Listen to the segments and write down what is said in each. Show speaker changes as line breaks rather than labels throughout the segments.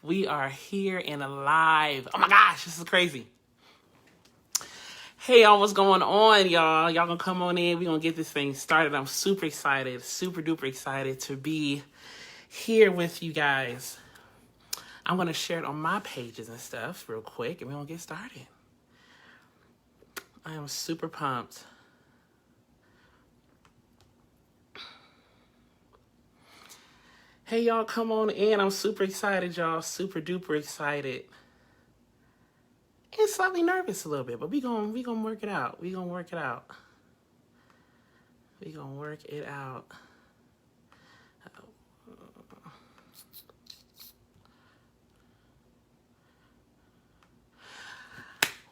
We are here and alive. Oh my gosh, this is crazy. Hey y'all, what's going on, y'all? Y'all gonna come on in. We're gonna get this thing started. I'm super excited, super duper excited to be here with you guys. I'm gonna share it on my pages and stuff real quick, and we're gonna get started. I am super pumped. Hey y'all, come on in. I'm super excited, y'all. Super duper excited. And slightly nervous a little bit, but we gonna work it out. We gonna work it out. We gonna work it out.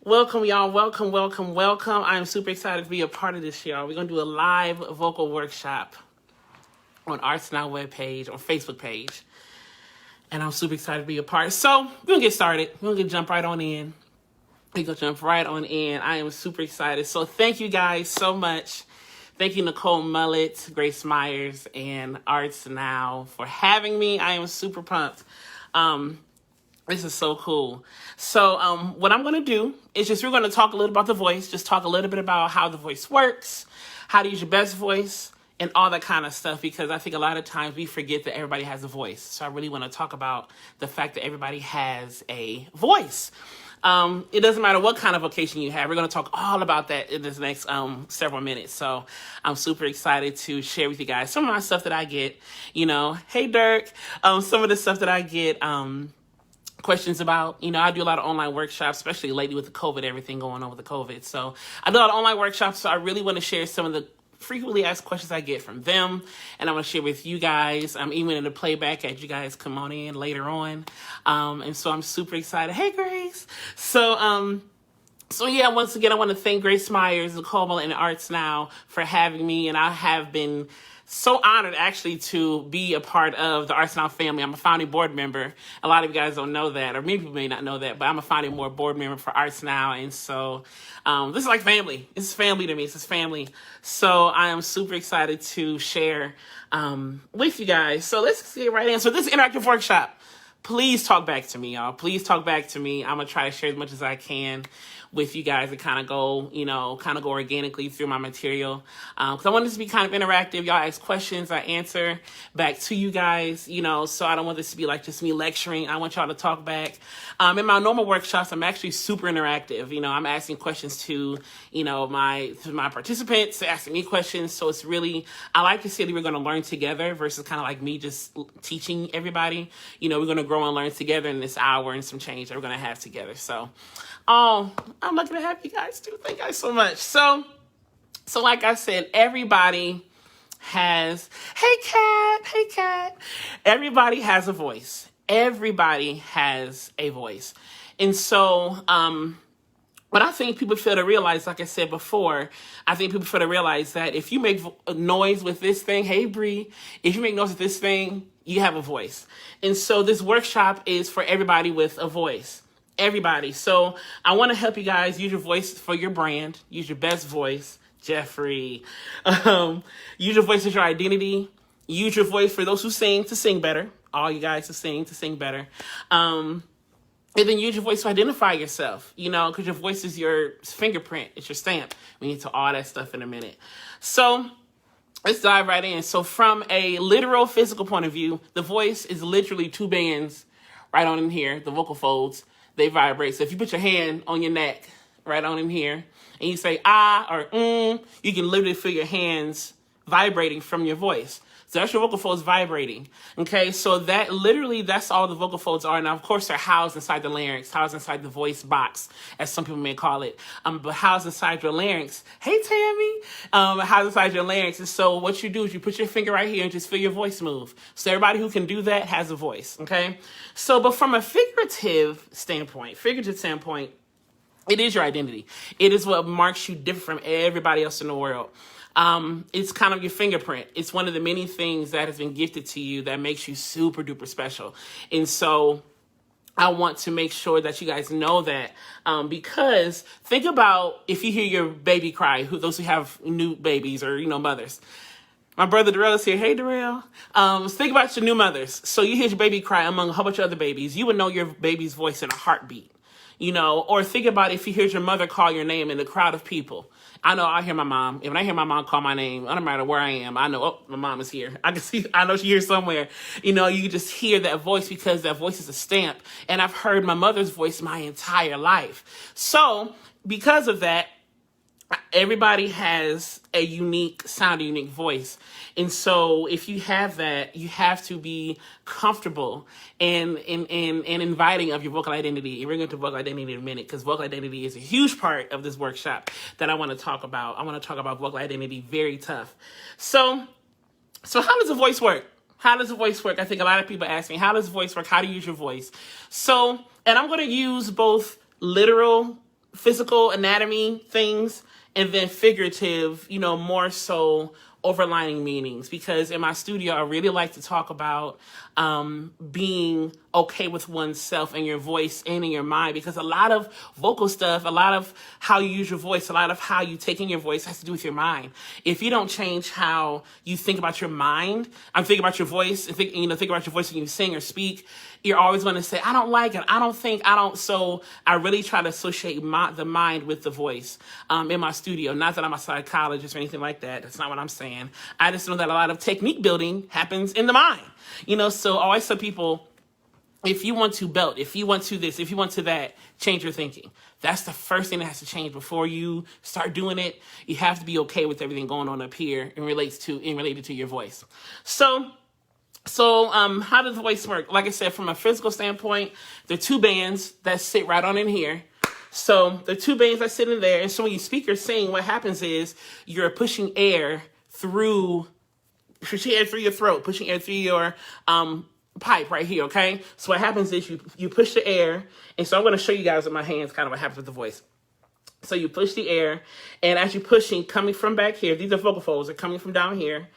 Welcome, y'all. Welcome, welcome, welcome. I am super excited to be a part of this, y'all. We're gonna do a live vocal workshop on Arts Now webpage, or Facebook page. And I'm super excited to be a part. So we're gonna get started. We're gonna jump right on in. We're gonna jump right on in. I am super excited. So thank you guys so much. Thank you, Nicole Mullet, Grace Myers, and Arts Now for having me. I am super pumped. This is so cool. So what I'm gonna do is we're gonna talk a little about the voice, just talk a little bit about how the voice works, how to use your best voice, and all that kind of stuff, because I think a lot of times we forget that everybody has a voice. So I really want to talk about the fact that everybody has a voice. It doesn't matter what kind of vocation you have. We're going to talk all about that in this next several minutes. So I'm super excited to share with you guys some of my stuff that I get, hey Dirk, some of the stuff that I get questions about. I do a lot of online workshops, especially lately with the COVID, everything going on with the COVID. So I do a lot of online workshops. So I really want to share some of the frequently asked questions I get from them, and I'm going to share with you guys. I'm even in the playback as you guys come on in later on. And so I'm super excited. Hey, Grace. So yeah, once again, I want to thank Grace Myers, Nicole Mullet, and Arts Now for having me. And I have been so honored actually to be a part of the Arts Now family. I'm a founding board member. A lot of you guys don't know that, or many people may not know that, but I'm a founding board member for Arts Now. And so this is like family. This is family to me. This is family. So I am super excited to share with you guys. So let's get right in. So this interactive workshop, please talk back to me, y'all. Please talk back to me. I'm going to try to share as much as I can with you guys and kind of go organically through my material. Because I want this to be kind of interactive. Y'all ask questions, I answer back to you guys, so I don't want this to be like just me lecturing. I want y'all to talk back. In my normal workshops, I'm actually super interactive. I'm asking questions to, my participants, asking me questions. So it's really, I like to say that we're going to learn together versus kind of like me just teaching everybody. We're going to grow and learn together in this hour and some change that we're going to have together. So, I'm lucky to have you guys too. Thank you guys so much. So like I said, everybody has, hey Kat. Everybody has a voice. Everybody has a voice. And so, but I think people fail to realize, like I said before, I think people fail to realize that if you make noise with this thing, hey Bree, if you make noise with this thing, you have a voice. And so this workshop is for everybody with a voice. Everybody. So I want to help you guys use your voice for your brand. Use your best voice, Jeffrey. Use your voice as your identity. Use your voice for those who sing to sing better. All you guys to sing better. And then use your voice to identify yourself, because your voice is your fingerprint. It's your stamp. We need to all that stuff in a minute. So let's dive right in. So from a literal physical point of view, the voice is literally two bands right on in here, the vocal folds. They vibrate. So if you put your hand on your neck, right on in here, and you say ah or you can literally feel your hands vibrating from your voice. So that's your vocal folds vibrating. Okay, so that's all the vocal folds are. Now, of course, they're housed inside the larynx, housed inside the voice box, as some people may call it. But housed inside your larynx. Hey, Tammy. Housed inside your larynx. And so what you do is you put your finger right here and just feel your voice move. So everybody who can do that has a voice. Okay. So, but from a figurative standpoint, it is your identity. It is what marks you different from everybody else in the world. It's kind of your fingerprint. It's one of the many things that has been gifted to you that makes you super duper special. And so I want to make sure that you guys know that, because think about if you hear your baby cry, those who have new babies or, mothers, My brother Darrell is here. Hey, Darrell. Think about your new mothers. So you hear your baby cry among a whole bunch of other babies. You would know your baby's voice in a heartbeat, you know. Or think about if you hear your mother call your name in a crowd of people. I know I hear my mom. And when I hear my mom call my name, no matter where I am, I know, oh, my mom is here. I can see, I know she's here somewhere. You know, you just hear that voice because that voice is a stamp. And I've heard my mother's voice my entire life. So because of that, everybody has a unique sound, a unique voice. And so if you have that, you have to be comfortable and inviting of your vocal identity. And we're going to vocal identity in a minute because vocal identity is a huge part of this workshop that I want to talk about. I want to talk about vocal identity very tough. So how does the voice work? How does the voice work? I think a lot of people ask me, how does the voice work? How do you use your voice? So, and I'm going to use both literal, physical anatomy things and then figurative, you know, more so overlining meanings, because in my studio, I really like to talk about being okay with oneself and your voice and in your mind, because a lot of vocal stuff, a lot of how you use your voice, a lot of how you take in your voice has to do with your mind. If you don't change how you think about your mind, I'm thinking about your voice, and think about your voice when you sing or speak, you're always going to say, I don't like it, I don't think, I don't. So I really try to associate the mind with the voice in my studio. Not that I'm a psychologist or anything like that. That's not what I'm saying. I just know that a lot of technique building happens in the mind. You know, so I always tell people, if you want to belt, if you want to this, if you want to that, change your thinking. That's the first thing that has to change before you start doing it. You have to be okay with everything going on up here and related to your voice. So how does the voice work? Like I said, from a physical standpoint, there are two bands that sit right on in here. So the two bands that sit in there. And so when you speak or sing, what happens is you're pushing air through your throat, pushing air through your pipe right here, okay? So what happens is you push the air, and so I'm going to show you guys with my hands kind of what happens with the voice. So you push the air, and as you're pushing, coming from back here, these are vocal folds, they're coming from down here,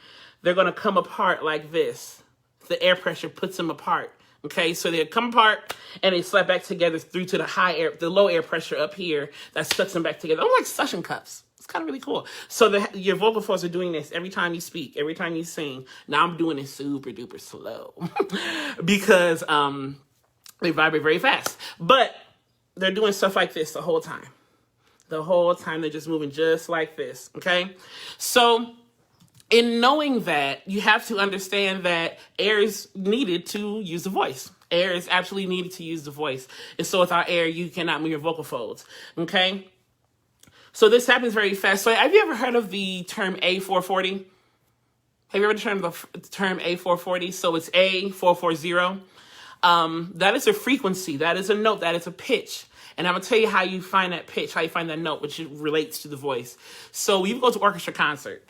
they're going to come apart like this. The air pressure puts them apart, okay? So they come apart, and they slap back together through to the low air pressure up here that sucks them back together. Almost like suction cups. It's kind of really cool. So your vocal folds are doing this every time you speak, every time you sing. Now I'm doing it super duper slow because they vibrate very fast. But they're doing stuff like this the whole time. The whole time they're just moving just like this, okay? So in knowing that, you have to understand that air is needed to use the voice. Air is absolutely needed to use the voice. And so without air, you cannot move your vocal folds, okay? So this happens very fast. So have you ever heard of the term A440? Have you ever heard of the term A440? So it's A440. That is a frequency. That is a note. That is a pitch. And I'm going to tell you how you find that pitch, how you find that note, which relates to the voice. So you go to orchestra concert,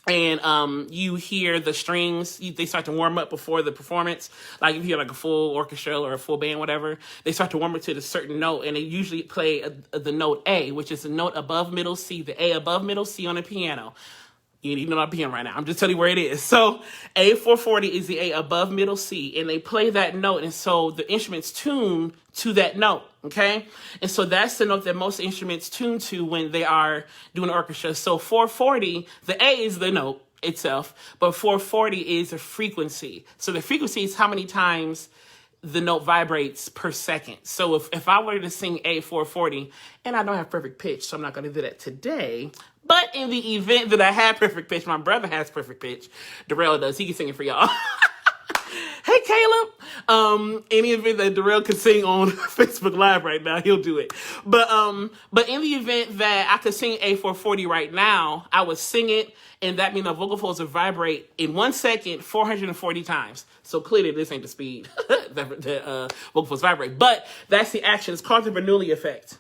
and you hear the strings, they start to warm up before the performance. Like if you hear like a full orchestra or a full band, whatever, they start to warm up to a certain note, and they usually play the note A, which is the note above middle C, the A above middle C on the piano. You need to know I'm piano right now. I'm just telling you where it is. So A440 is the A above middle C, and they play that note, and so the instrument's tuned to that note, okay? And so that's the note that most instruments tune to when they are doing orchestra. So 440, the A is the note itself, but 440 is a frequency. So the frequency is how many times the note vibrates per second. So if I were to sing A440, and I don't have perfect pitch, so I'm not going to do that today, but in the event that I have perfect pitch, my brother has perfect pitch, Darrell does, he can sing it for y'all. Hey, Caleb. Any event that Darrell can sing on Facebook Live right now, he'll do it. But in the event that I could sing A440 right now, I would sing it, and that means my vocal folds would vibrate in 1 second 440 times. So clearly this ain't the speed that vocal folds vibrate. But that's the action. It's called the Bernoulli effect.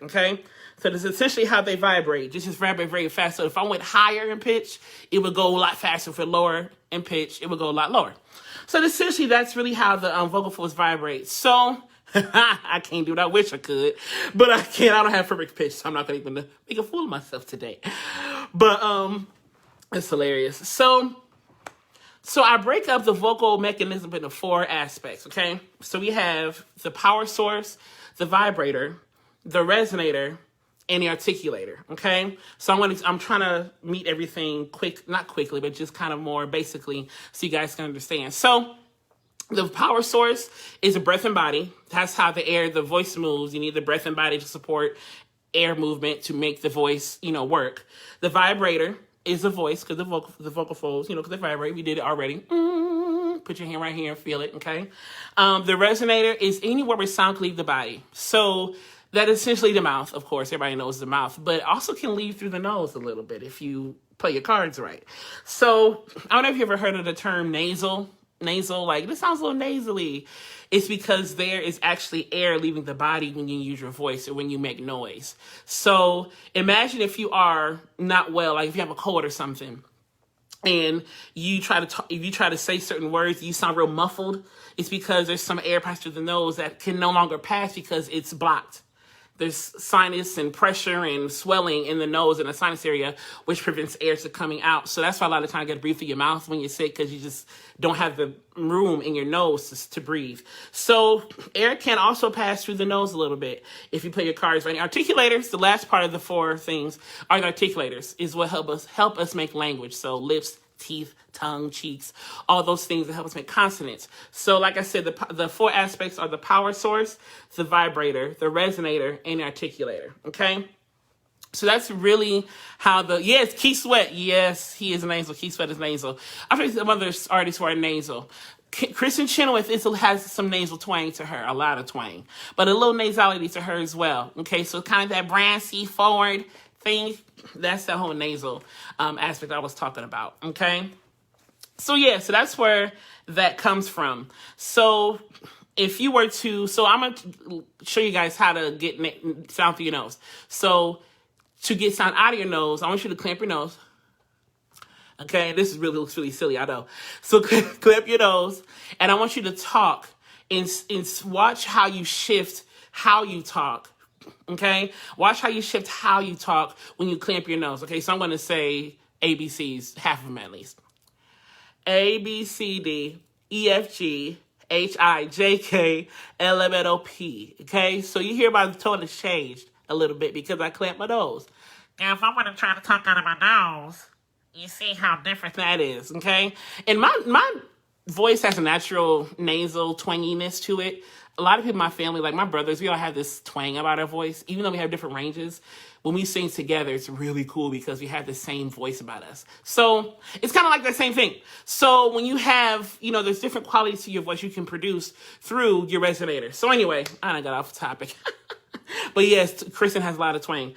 Okay? So that's essentially how they vibrate. Just vibrate very fast. So if I went higher in pitch, it would go a lot faster. If lower in pitch, it would go a lot lower. So essentially, that's really how the vocal folds vibrate. So I can't do it. I wish I could, but I can't. I don't have perfect pitch, so I'm not going to even make a fool of myself today. But it's hilarious. So I break up the vocal mechanism into 4 aspects, okay? So we have the power source, the vibrator, the resonator, and the articulator, okay? So I'm trying to meet everything not quickly, but just kind of more basically so you guys can understand. So the power source is a breath and body. That's how the voice moves. You need the breath and body to support air movement to make the voice, work. The vibrator is the voice, because the vocal folds, because they vibrate. We did it already. Put your hand right here and feel it, okay? The resonator is anywhere where sound can leave the body. So that is essentially the mouth, of course. Everybody knows the mouth, but it also can leave through the nose a little bit if you play your cards right. So I don't know if you ever heard of the term nasal, like this sounds a little nasally. It's because there is actually air leaving the body when you use your voice or when you make noise. So imagine if you are not well, like if you have a cold or something, and you try to talk, if you try to say certain words, you sound real muffled. It's because there's some air passing through the nose that can no longer pass because it's blocked. There's sinus and pressure and swelling in the nose and the sinus area, which prevents air from coming out. So that's why a lot of times you got to breathe through your mouth when you're sick, because you just don't have the room in your nose to breathe. So air can also pass through the nose a little bit if you play your cards right. Articulators, the last part of the four things, are the articulators, is what help us make language. So lips, teeth, tongue, cheeks, all those things that help us make consonants. So like I said, the four aspects are the power source, the vibrator, the resonator, and the articulator, okay? So that's really how Keith Sweat, yes, he is nasal. Keith Sweat is nasal. I think some other artists who are nasal. Kristen Chenoweth has some nasal twang to her, a lot of twang, but a little nasality to her as well, okay? So kind of that brassy forward thing, that's the whole nasal aspect I was talking about, okay? So so that's where that comes from. So if you were to, I'm going to show you guys how to get sound through your nose. So to get sound out of your nose, I want you to clamp your nose. Okay, this looks really silly, I know. So clamp your nose, and I want you to talk and watch how you shift how you talk. Okay, watch how you shift how you talk when you clamp your nose. Okay, so I'm going to say ABCs, half of them at least. A, B, C, D, E, F, G, H, I, J, K, L, M, N, O, P. Okay, so you hear my tone has changed a little bit because I clamped my nose. Now, if I'm going to try to talk out of my nose, you see how different that is, okay? And my voice has a natural nasal twanginess to it. A lot of people in my family, like my brothers, we all have this twang about our voice. Even though we have different ranges, when we sing together, it's really cool because we have the same voice about us. So it's kind of like that same thing. So when you have, there's different qualities to your voice you can produce through your resonator. So anyway, I done got off topic. But yes, Kristen has a lot of twang.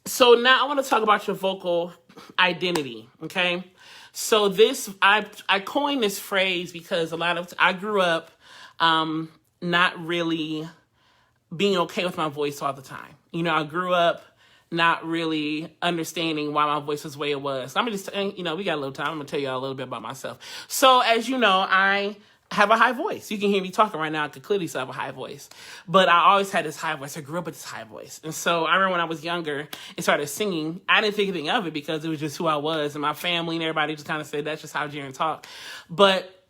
So now I want to talk about your vocal identity, okay? So I coined this phrase because I grew up not really being okay with my voice all the time. I grew up not really understanding why my voice was the way it was. I'm just, we got a little time. I'm going to tell you all a little bit about myself. So as you know, I have a high voice. You can hear me talking right now. I could clearly still have a high voice. But I always had this high voice. I grew up with this high voice. And so I remember when I was younger and started singing, I didn't think anything of it because it was just who I was. And my family and everybody just kind of said, that's just how Jaron talked. But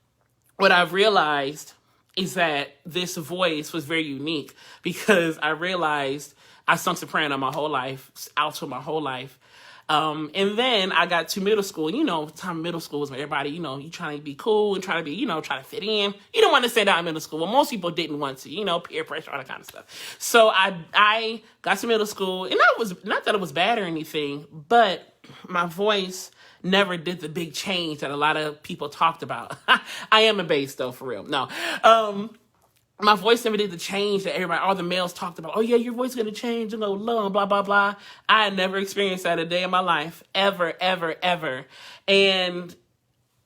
what I've realized is that this voice was very unique because I realized I sung soprano my whole life, alto my whole life. And then I got to middle school. Time middle school was when everybody, you trying to be cool and try to be, try to fit in. You don't want to stand out in middle school. Well, most people didn't want to, peer pressure, all that kind of stuff. So I got to middle school, and that was not that it was bad or anything, but my voice never did the big change that a lot of people talked about. I am a bass though, for real. No. My voice never did the change that all the males talked about. Oh yeah, your voice is going to change and go low and blah, blah, blah. I had never experienced that a day in my life, ever, ever, ever. And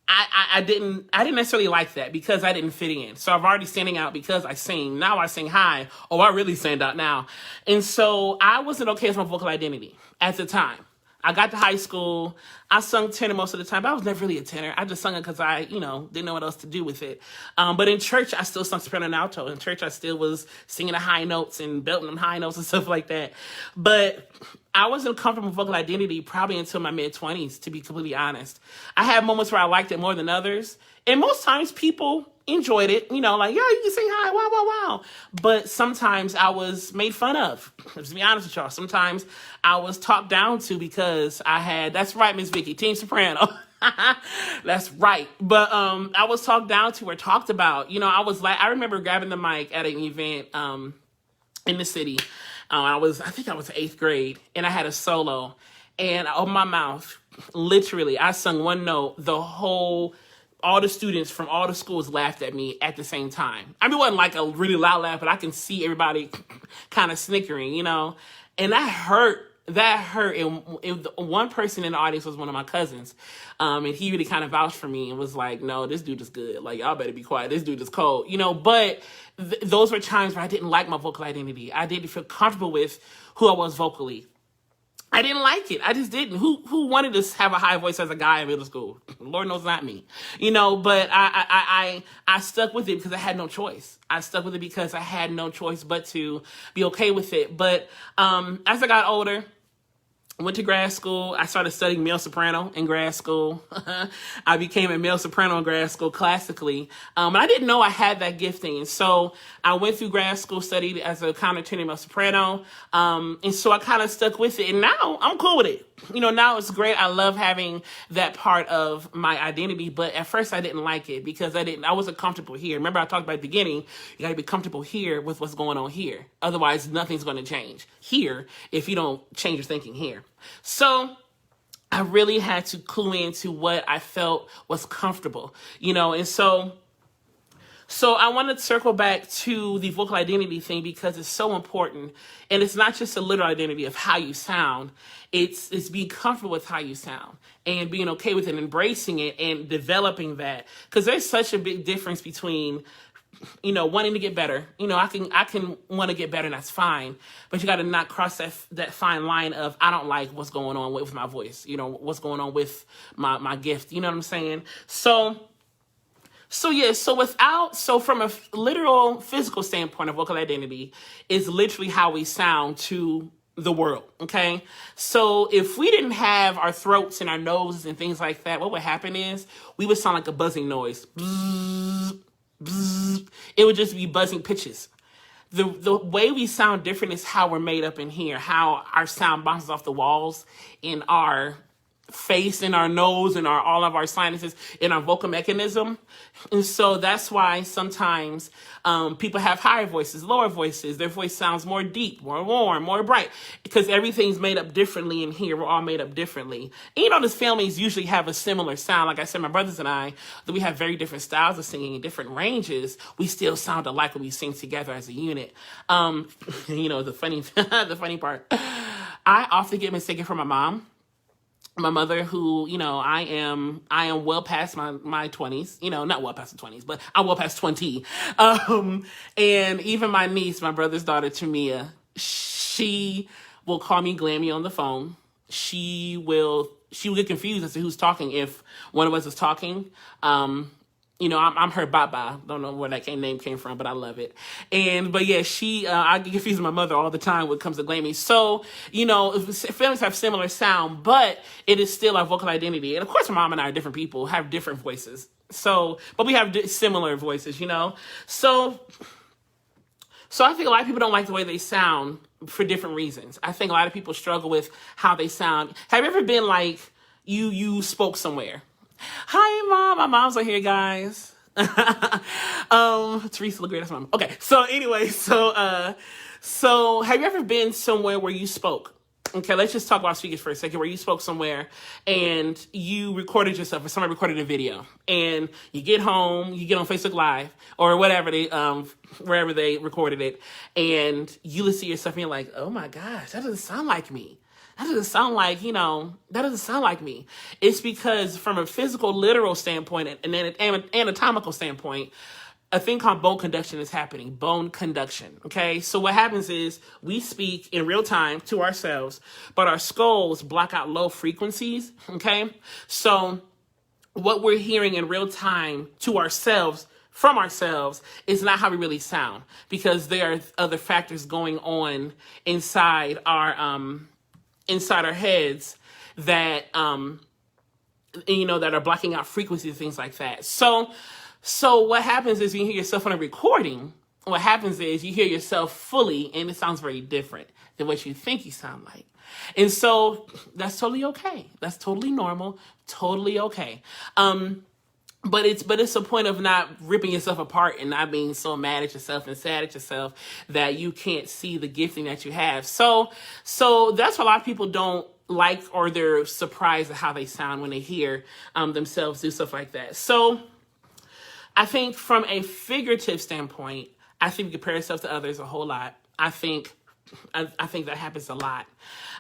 I didn't necessarily like that because I didn't fit in. So I'm already standing out because I sing. Now I sing high. Oh, I really stand out now. And so I wasn't okay with my vocal identity at the time. I got to high school. I sung tenor most of the time, but I was never really a tenor. I just sung it because I, didn't know what else to do with it. But in church, I still sung soprano and alto. In church, I still was singing the high notes and belting them high notes and stuff like that. But I wasn't comfortable with vocal identity probably until my mid-20s, to be completely honest. I had moments where I liked it more than others. And most times people, enjoyed it, like, yo, you can sing high, wow, wow, wow. But sometimes I was made fun of. Let's be honest with y'all. Sometimes I was talked down to because that's right, Miss Vicky, Team Soprano. That's right. But I was talked down to or talked about. I remember grabbing the mic at an event in the city. I think I was 8th grade, and I had a solo, and I opened my mouth. Literally, I sung one note. All the students from all the schools laughed at me at the same time. I mean, it wasn't like a really loud laugh, but I can see everybody kind of snickering, and that hurt. And one person in the audience was one of my cousins. And he really kind of vouched for me and was like, no, this dude is good. Like, y'all better be quiet. This dude is cold, but those were times where I didn't like my vocal identity. I didn't feel comfortable with who I was vocally. I didn't like it. I just didn't. Who wanted to have a high voice as a guy in middle school? Lord knows not me, but I stuck with it because I had no choice. I stuck with it because I had no choice but to be okay with it. But as I got older, went to grad school. I started studying male soprano in grad school. I became a male soprano in grad school classically. And I didn't know I had that gifting. And so I went through grad school, studied as a countertenor male soprano. And so I kind of stuck with it. And now I'm cool with it. Now it's great. I love having that part of my identity. But at first I didn't like it because I wasn't comfortable here. Remember I talked about at the beginning, you got to be comfortable here with what's going on here. Otherwise, nothing's going to change here if you don't change your thinking here. So I really had to clue into what I felt was comfortable, and so I want to circle back to the vocal identity thing because it's so important. And it's not just a literal identity of how you sound. It's being comfortable with how you sound and being okay with it, embracing it and developing that. Because there's such a big difference between wanting to get better. I can want to get better, and that's fine. But you got to not cross that fine line of I don't like what's going on with my voice. What's going on with my gift. You know what I'm saying? So from a literal physical standpoint of vocal identity is literally how we sound to the world. Okay. So if we didn't have our throats and our noses and things like that, what would happen is we would sound like a buzzing noise. Bzzz, bzzz. It would just be buzzing pitches. The way we sound different is how we're made up in here, how our sound bounces off the walls in our face, in our nose, in all of our sinuses, in our vocal mechanism. And so that's why sometimes people have higher voices, lower voices. Their voice sounds more deep, more warm, more bright, because everything's made up differently in here. We're all made up differently. And these families usually have a similar sound. Like I said, my brothers and I, that we have very different styles of singing in different ranges, we still sound alike when we sing together as a unit. The funny part, I often get mistaken for my mom. My mother, who, I am well past my 20s, not well past the 20s, but I'm well past 20. And even my niece, my brother's daughter, Tamia, she will call me Glammy on the phone. She will get confused as to who's talking if one of us is talking. I'm her Baba. Don't know where that name came from, but I love it. But yeah, I get confused with my mother all the time when it comes to Glammy. So, families have similar sound, but it is still our vocal identity. And of course, my mom and I are different people, have different voices. So, but we have similar voices, So I think a lot of people don't like the way they sound for different reasons. I think a lot of people struggle with how they sound. Have you ever been like, you spoke somewhere? Hi, Mom. My mom's right here, guys. Teresa LeGrair, that's my mom. Okay, so anyway, so have you ever been somewhere where you spoke? Okay, let's just talk about speakers for a second, where you spoke somewhere and you recorded yourself, or somebody recorded a video, and you get home, you get on Facebook Live or whatever wherever they recorded it, and you listen to yourself and you're like, oh my gosh, that doesn't sound like me. That doesn't sound like me. It's because from a physical, literal standpoint and an anatomical standpoint, a thing called bone conduction is happening. Bone conduction, okay? So what happens is we speak in real time to ourselves, but our skulls block out low frequencies, okay? So what we're hearing in real time to ourselves, from ourselves, is not how we really sound, because there are other factors going on inside our heads that, that are blocking out frequencies and things like that. So So what happens is when you hear yourself on a recording, what happens is you hear yourself fully and it sounds very different than what you think you sound like. And so that's totally okay. That's totally normal, totally okay. But it's a point of not ripping yourself apart and not being so mad at yourself and sad at yourself that you can't see the gifting that you have. So that's why a lot of people don't like, or they're surprised at how they sound when they hear themselves do stuff like that. So I think from a figurative standpoint, I think we compare ourselves to others a whole lot. I think that happens a lot.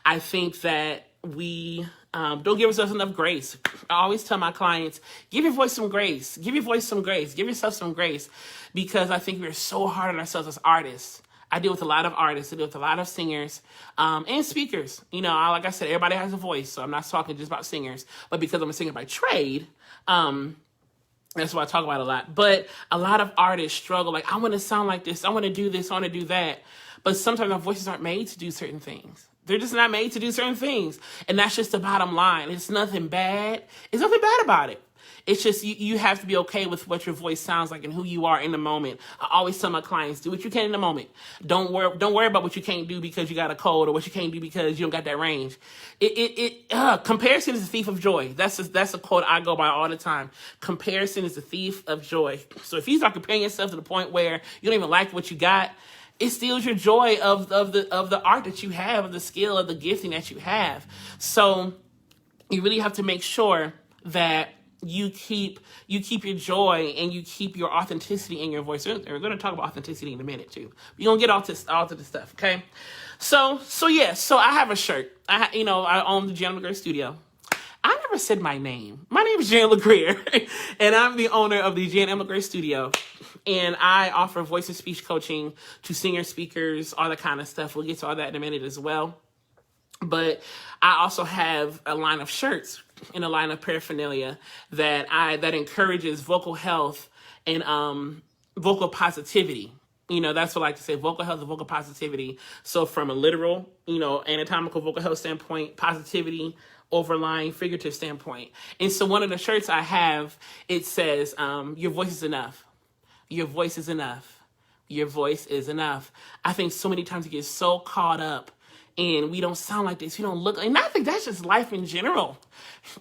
I think that we don't give ourselves enough grace. I always tell my clients, give your voice some grace. Give your voice some grace. Give yourself some grace, because I think we're so hard on ourselves as artists. I deal with a lot of artists. I deal with a lot of singers and speakers. You know, like I said, everybody has a voice, so I'm not talking just about singers. But because I'm a singer by trade, that's what I talk about a lot. But a lot of artists struggle. Like, I want to sound like this. I want to do this. I want to do that. But sometimes our voices aren't made to do certain things. They're just not made to do certain things. And that's just the bottom line. It's nothing bad. It's nothing bad about it. It's just you have to be okay with what your voice sounds like and who you are in the moment. I always tell my clients, do what you can in the moment. Don't worry about what you can't do because you got a cold, or what you can't do because you don't got that range. Comparison is the thief of joy. That's a quote I go by all the time. Comparison is the thief of joy. So if you start comparing yourself to the point where you don't even like what you got, it steals your joy of the art that you have, of the skill, of the gifting that you have. So you really have to make sure that you keep your joy and you keep your authenticity in your voice. We're going to talk about authenticity in a minute too. We're going to get all to the stuff, okay? So I have a shirt. I own the Jaron LeGrair Studio. I never said my name. My name is Jaron LeGrair, and I'm the owner of the Jaron M LeGrair Studio. And I offer voice and speech coaching to singers, speakers, all that kind of stuff. We'll get to all that in a minute as well. But I also have a line of shirts and a line of paraphernalia that encourages vocal health and vocal positivity. You know, that's what I like to say, vocal health and vocal positivity. So from a literal, anatomical vocal health standpoint, positivity, overlying figurative standpoint. And so one of the shirts I have, it says, your voice is enough. Your voice is enough. Your voice is enough. I think so many times we get so caught up and we don't sound like this. We don't look, and I think that's just life in general.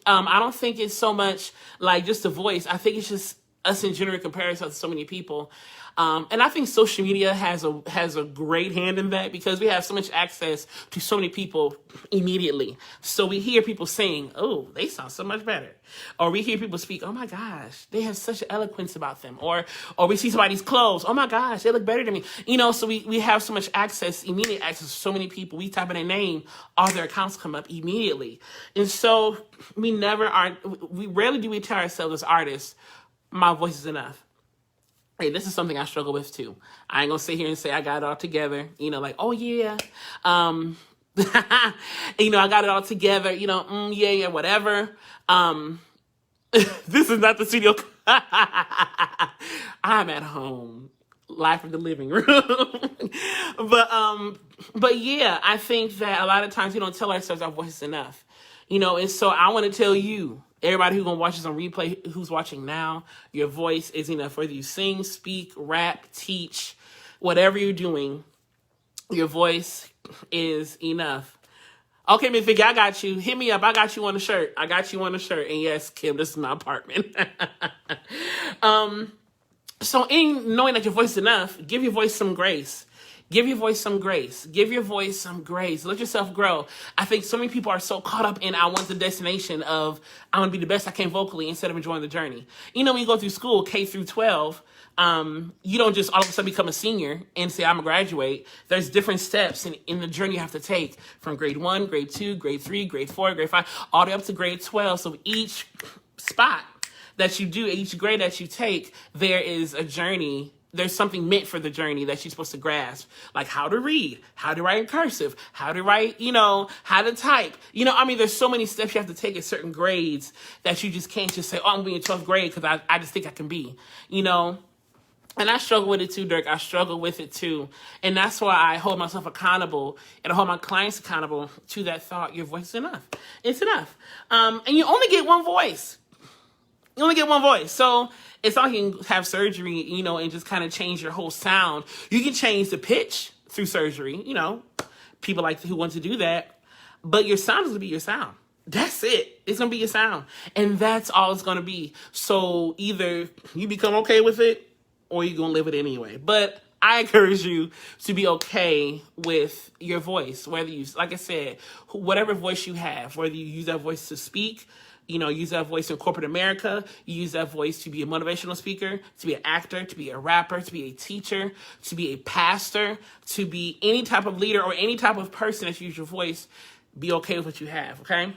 I don't think it's so much like just the voice. I think it's just us in general comparing ourselves to so many people. And I think social media has a great hand in that, because we have so much access to so many people immediately. So we hear people saying, oh, they sound so much better. Or we hear people speak, oh my gosh, they have such eloquence about them. Or we see somebody's clothes, oh my gosh, they look better than me. So we have so much access, immediate access to so many people. We type in their name, all their accounts come up immediately. And so we rarely do we tell ourselves as artists, my voice is enough. Hey, this is something I struggle with too. I ain't gonna sit here and say I got it all together, like, oh yeah. I got it all together, yeah, whatever. This is not the studio. I'm at home, live from the living room. But yeah, I think that a lot of times we don't tell ourselves our voice is enough, and so I want to tell you, everybody who's going to watch this on replay, who's watching now, your voice is enough. Whether you sing, speak, rap, teach, whatever you're doing, your voice is enough. Okay, Miss Vicky, I got you. Hit me up. I got you on the shirt. And yes, Kim, this is my apartment. So in knowing that your voice is enough, give your voice some grace. Give your voice some grace. Give your voice some grace. Let yourself grow. I think so many people are so caught up in I want the destination of I want to be the best I can vocally instead of enjoying the journey. When you go through school, K through 12, you don't just all of a sudden become a senior and say, I'm going to graduate. There's different steps in the journey you have to take from grade 1, grade 2, grade 3, grade 4, grade 5, all the way up to grade 12. So each spot that you do, each grade that you take, there is a journey. There's something meant for the journey that you're supposed to grasp, like how to read, how to write in cursive, how to write, how to type. There's so many steps you have to take at certain grades that you just can't just say, oh, I'm going to 12th grade because I just think I can be, And I struggle with it too, Dirk. I struggle with it too. And that's why I hold myself accountable and I hold my clients accountable to that thought. Your voice is enough. It's enough. And you only get one voice. You only get one voice. So it's not like you can have surgery, you know, and just kind of change your whole sound. You can change the pitch through surgery, you know, people like who want to do that. But your sound is going to be your sound. That's it. It's going to be your sound. And that's all it's going to be. So either you become okay with it or you're going to live it anyway. But I encourage you to be okay with your voice, whether you, like I said, whatever voice you have, whether you use that voice to speak, you know, use that voice in corporate America, you use that voice to be a motivational speaker, to be an actor, to be a rapper, to be a teacher, to be a pastor, to be any type of leader or any type of person that use your voice. Be okay with what you have, okay?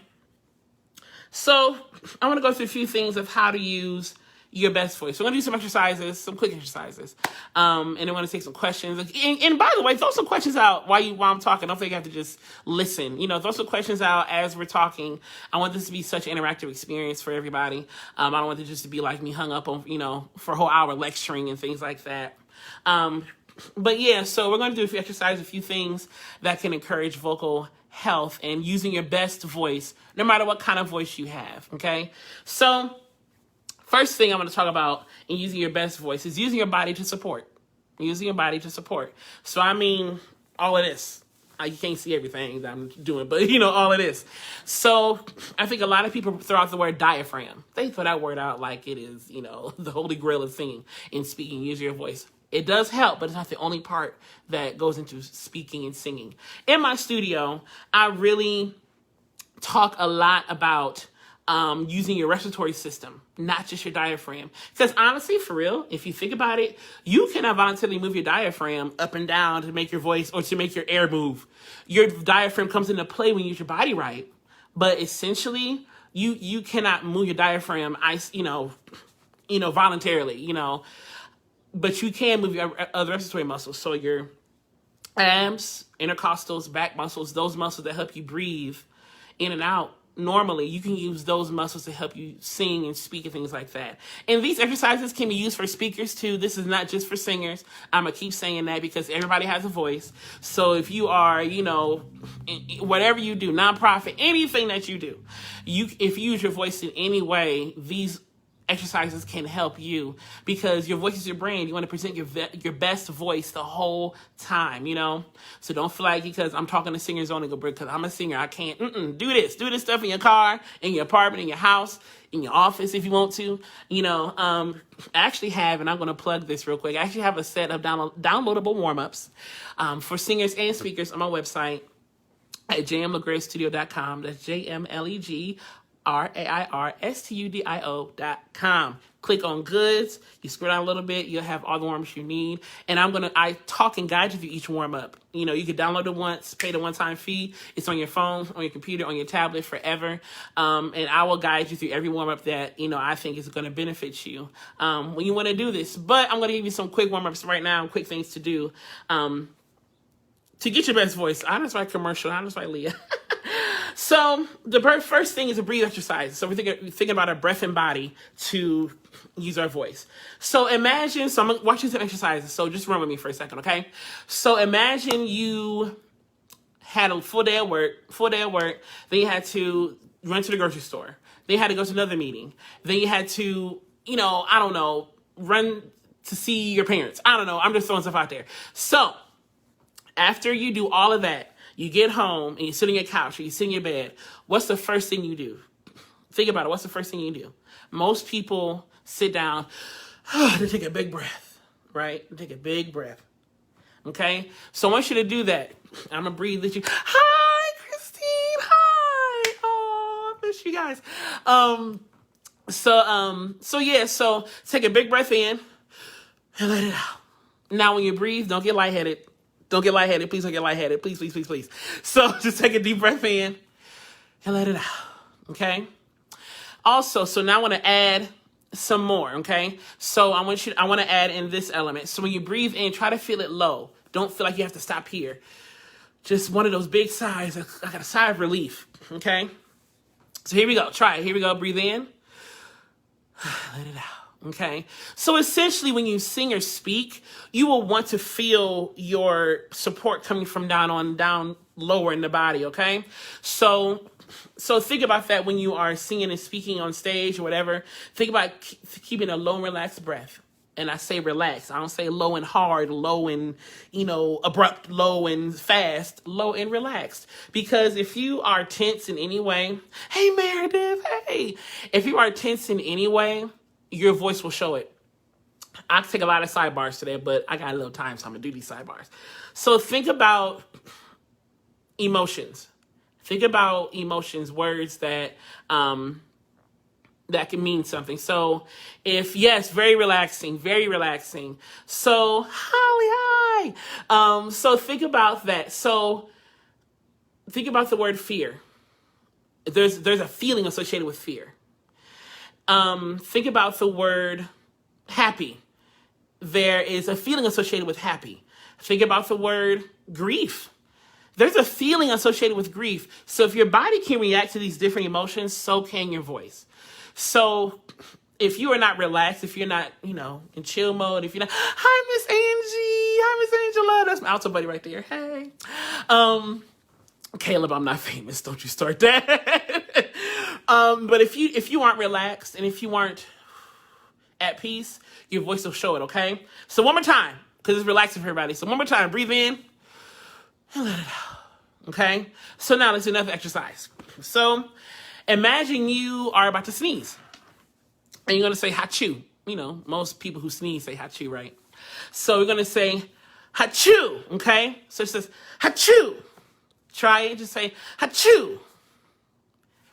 So I want to go through a few things of how to use your best voice. So we're going to do some exercises, some quick exercises. And I want to take some questions. And by the way, throw some questions out while I'm talking. Don't think you have to just listen. You know, throw some questions out as we're talking. I want this to be such an interactive experience for everybody. I don't want it just to be like me hung up on, you know, for a whole hour lecturing and things like that. But yeah, so we're going to do a few exercises, a few things that can encourage vocal health and using your best voice, no matter what kind of voice you have, okay? So first thing I'm going to talk about in using your best voice is using your body to support. Using your body to support. So I mean, all of this. You can't see everything that I'm doing, but you know, all of this. So I think a lot of people throw out the word diaphragm. They throw that word out like it is, you know, the holy grail of singing and speaking. Use your voice. It does help, but it's not the only part that goes into speaking and singing. In my studio, I really talk a lot about using your respiratory system, not just your diaphragm. Because honestly, for real, if you think about it, you cannot voluntarily move your diaphragm up and down to make your voice or to make your air move. Your diaphragm comes into play when you use your body right. But essentially, you cannot move your diaphragm, voluntarily, you know. But you can move your other respiratory muscles. So your abs, intercostals, back muscles, those muscles that help you breathe in and out. Normally, you can use those muscles to help you sing and speak and things like that. And these exercises can be used for speakers too. This is not just for singers. I'm going to keep saying that because everybody has a voice. So if you are, you know, whatever you do, nonprofit, anything that you do, if you use your voice in any way, these exercises can help you because your voice is your brand. You want to present your best voice the whole time, you know? So don't feel like because I'm talking to singers only, because I'm a singer, I can't do this stuff in your car, in your apartment, in your house, in your office if you want to, you know. I actually have, and I'm going to plug this real quick, I actually have a set of downloadable warm-ups for singers and speakers on my website at jmlegrairstudio.com. That's JMLEGRAIRSTUDIO.com. Click on goods. You scroll down a little bit. You'll have all the warm-ups you need. And I talk and guide you through each warm-up. You know, you can download it once, pay the one-time fee. It's on your phone, on your computer, on your tablet forever. And I will guide you through every warm-up that, you know, I think is going to benefit you when you want to do this. But I'm going to give you some quick warm-ups right now, quick things to do to get your best voice. I just write commercial. I just write Leah. So the first thing is a breathe exercise. So we're thinking about our breath and body to use our voice. So imagine, I'm watching some exercises. So just run with me for a second, okay? So imagine you had a full day at work. Then you had to run to the grocery store. Then you had to go to another meeting. Then you had to, you know, I don't know, run to see your parents. I don't know. I'm just throwing stuff out there. So after you do all of that, you get home and you sit on your couch or you sit in your bed. What's the first thing you do? Think about it. What's the first thing you do? Most people sit down, they take a big breath, right? They take a big breath. Okay? So I want you to do that. I'm going to breathe with you. Hi, Christine. Hi. Oh, I miss you guys. So take a big breath in and let it out. Now, when you breathe, don't get lightheaded. Don't get lightheaded. Please don't get lightheaded. Please, please, please, please. So just take a deep breath in and let it out. Okay? Also, so now I want to add some more. Okay? So I want to add in this element. So when you breathe in, try to feel it low. Don't feel like you have to stop here. Just one of those big sighs. I got a sigh of relief. Okay? So here we go. Try it. Here we go. Breathe in. Let it out. Okay. So essentially when you sing or speak, you will want to feel your support coming from down lower in the body. Okay. So think about that when you are singing and speaking on stage or whatever. Think about keeping a low and relaxed breath. And I say relax. I don't say low and hard, low and, abrupt, low and fast, low and relaxed. Because if you are tense in any way, hey, Meredith, hey. If you are tense in any way, your voice will show it. I take a lot of sidebars today, but I got a little time, so I'm going to do these sidebars. So think about emotions. Think about emotions, words that that can mean something. So if, yes, very relaxing, very relaxing. So, Holly, hi. So think about that. So think about the word fear. There's a feeling associated with fear. Think about the word happy. There is a feeling associated with happy. Think about the word grief. There's a feeling associated with grief. So if your body can react to these different emotions, so can your voice. So if you are not relaxed, if you're not, in chill mode, if you're not, hi, Miss Angie. Hi, Miss Angela. That's my alto buddy right there. Hey. Caleb, I'm not famous. Don't you start that. But if you aren't relaxed and if you aren't at peace, your voice will show it, okay? So one more time, because it's relaxing for everybody. So one more time, breathe in and let it out, okay? So now let's do another exercise. So imagine you are about to sneeze, and you're going to say hachoo. Most people who sneeze say hachoo, right? So we're going to say hachoo, okay? So it says hachoo. Try it. Just say hachoo.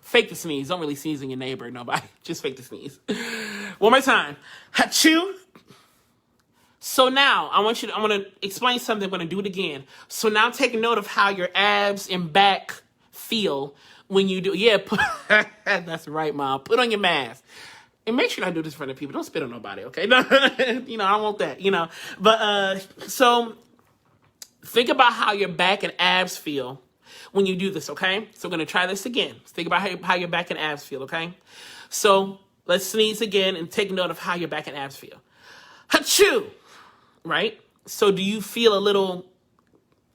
Fake the sneeze. Don't really sneeze in your neighbor, nobody. Just fake the sneeze. One more time. Hachoo. So now I want to explain something. I'm going to do it again. So now take note of how your abs and back feel when you do. Yeah, that's right, Mom. Put on your mask. And make sure I do this in front of people. Don't spit on nobody, okay? I don't want that, But so think about how your back and abs feel when you do this, okay? So we're going to try this again. Think about how your back and abs feel, okay? So let's sneeze again and take note of how your back and abs feel. Hachoo! Right? So do you feel a little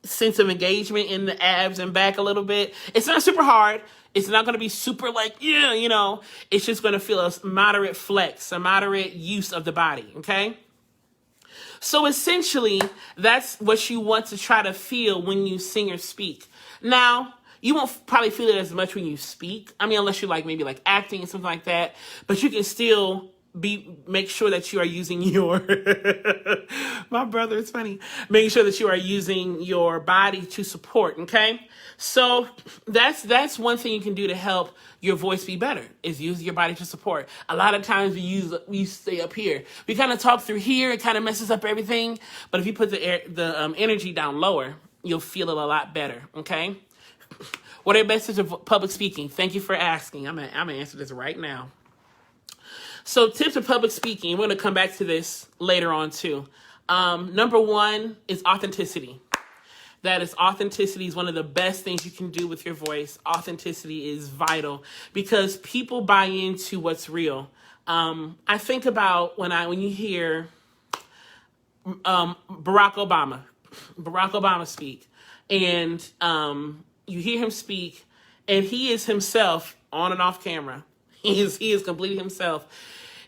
sense of engagement in the abs and back a little bit? It's not super hard. It's not going to be super it's just going to feel a moderate flex, a moderate use of the body, okay? So essentially, that's what you want to try to feel when you sing or speak. Now, you won't probably feel it as much when you speak. I mean, unless you maybe acting and something like that. But you can still make sure that you are using your, my brother, it's funny. Making sure that you are using your body to support, okay? So that's one thing you can do to help your voice be better, is use your body to support. A lot of times we stay up here. We kind of talk through here. It kind of messes up everything. But if you put the energy down lower, you'll feel it a lot better, okay? What are your best tips of public speaking? Thank you for asking. I'm gonna answer this right now. So tips of public speaking, we're going to come back to this later on too. Number one is authenticity. Authenticity is one of the best things you can do with your voice. Authenticity is vital because people buy into what's real. I think about when you hear Barack Obama speak, and you hear him speak, and he is himself on and off camera. He is completely himself.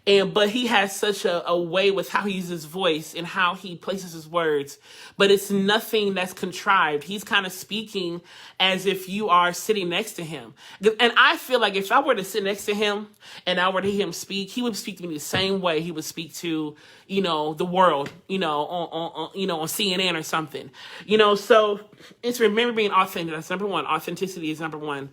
But he has such a way with how he uses his voice and how he places his words. But it's nothing that's contrived. He's kind of speaking as if you are sitting next to him. And I feel like if I were to sit next to him and I were to hear him speak, he would speak to me the same way he would speak to, the world, on CNN or something. So it's remember being authentic. That's number one. Authenticity is number one.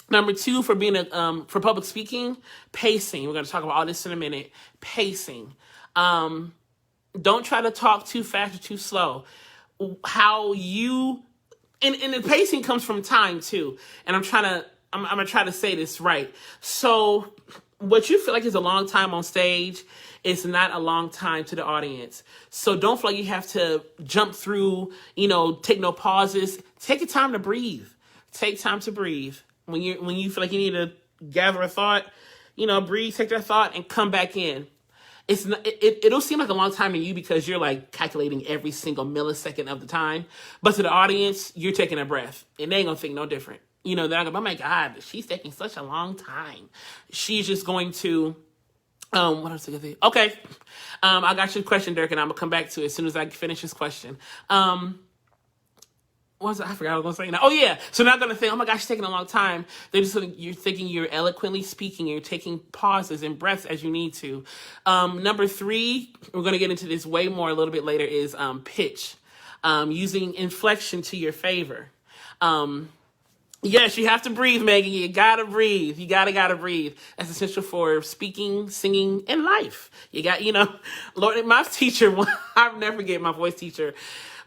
Number two, for for public speaking, pacing. We're going to talk about all this in a minute. Pacing. Don't try to talk too fast or too slow. And the pacing comes from time too. And I'm going to try to say this right. So what you feel like is a long time on stage is not a long time to the audience. So don't feel like you have to jump through, take no pauses. Take your time to breathe. Take time to breathe. When you feel like you need to gather a thought, breathe, take that thought, and come back in. It's not, it'll seem like a long time to you because you're like calculating every single millisecond of the time. But to the audience, you're taking a breath, and they ain't gonna think no different. They're not gonna, oh my God, she's taking such a long time. She's just going to, what else did I say? Okay. I got your question, Dirk, and I'm gonna come back to it as soon as I finish this question. What was it? I forgot what I was going to say now. Oh, yeah. So they're not going to think, oh, my gosh, it's taking a long time. They're just you're thinking you're eloquently speaking. You're taking pauses and breaths as you need to. Number 3, we're going to get into this way more a little bit later, is pitch. Using inflection to your favor. Yes, you have to breathe, Megan. You got to breathe. You got to breathe. That's essential for speaking, singing, and life. You got, Lord, my teacher, I'll never forget my voice teacher.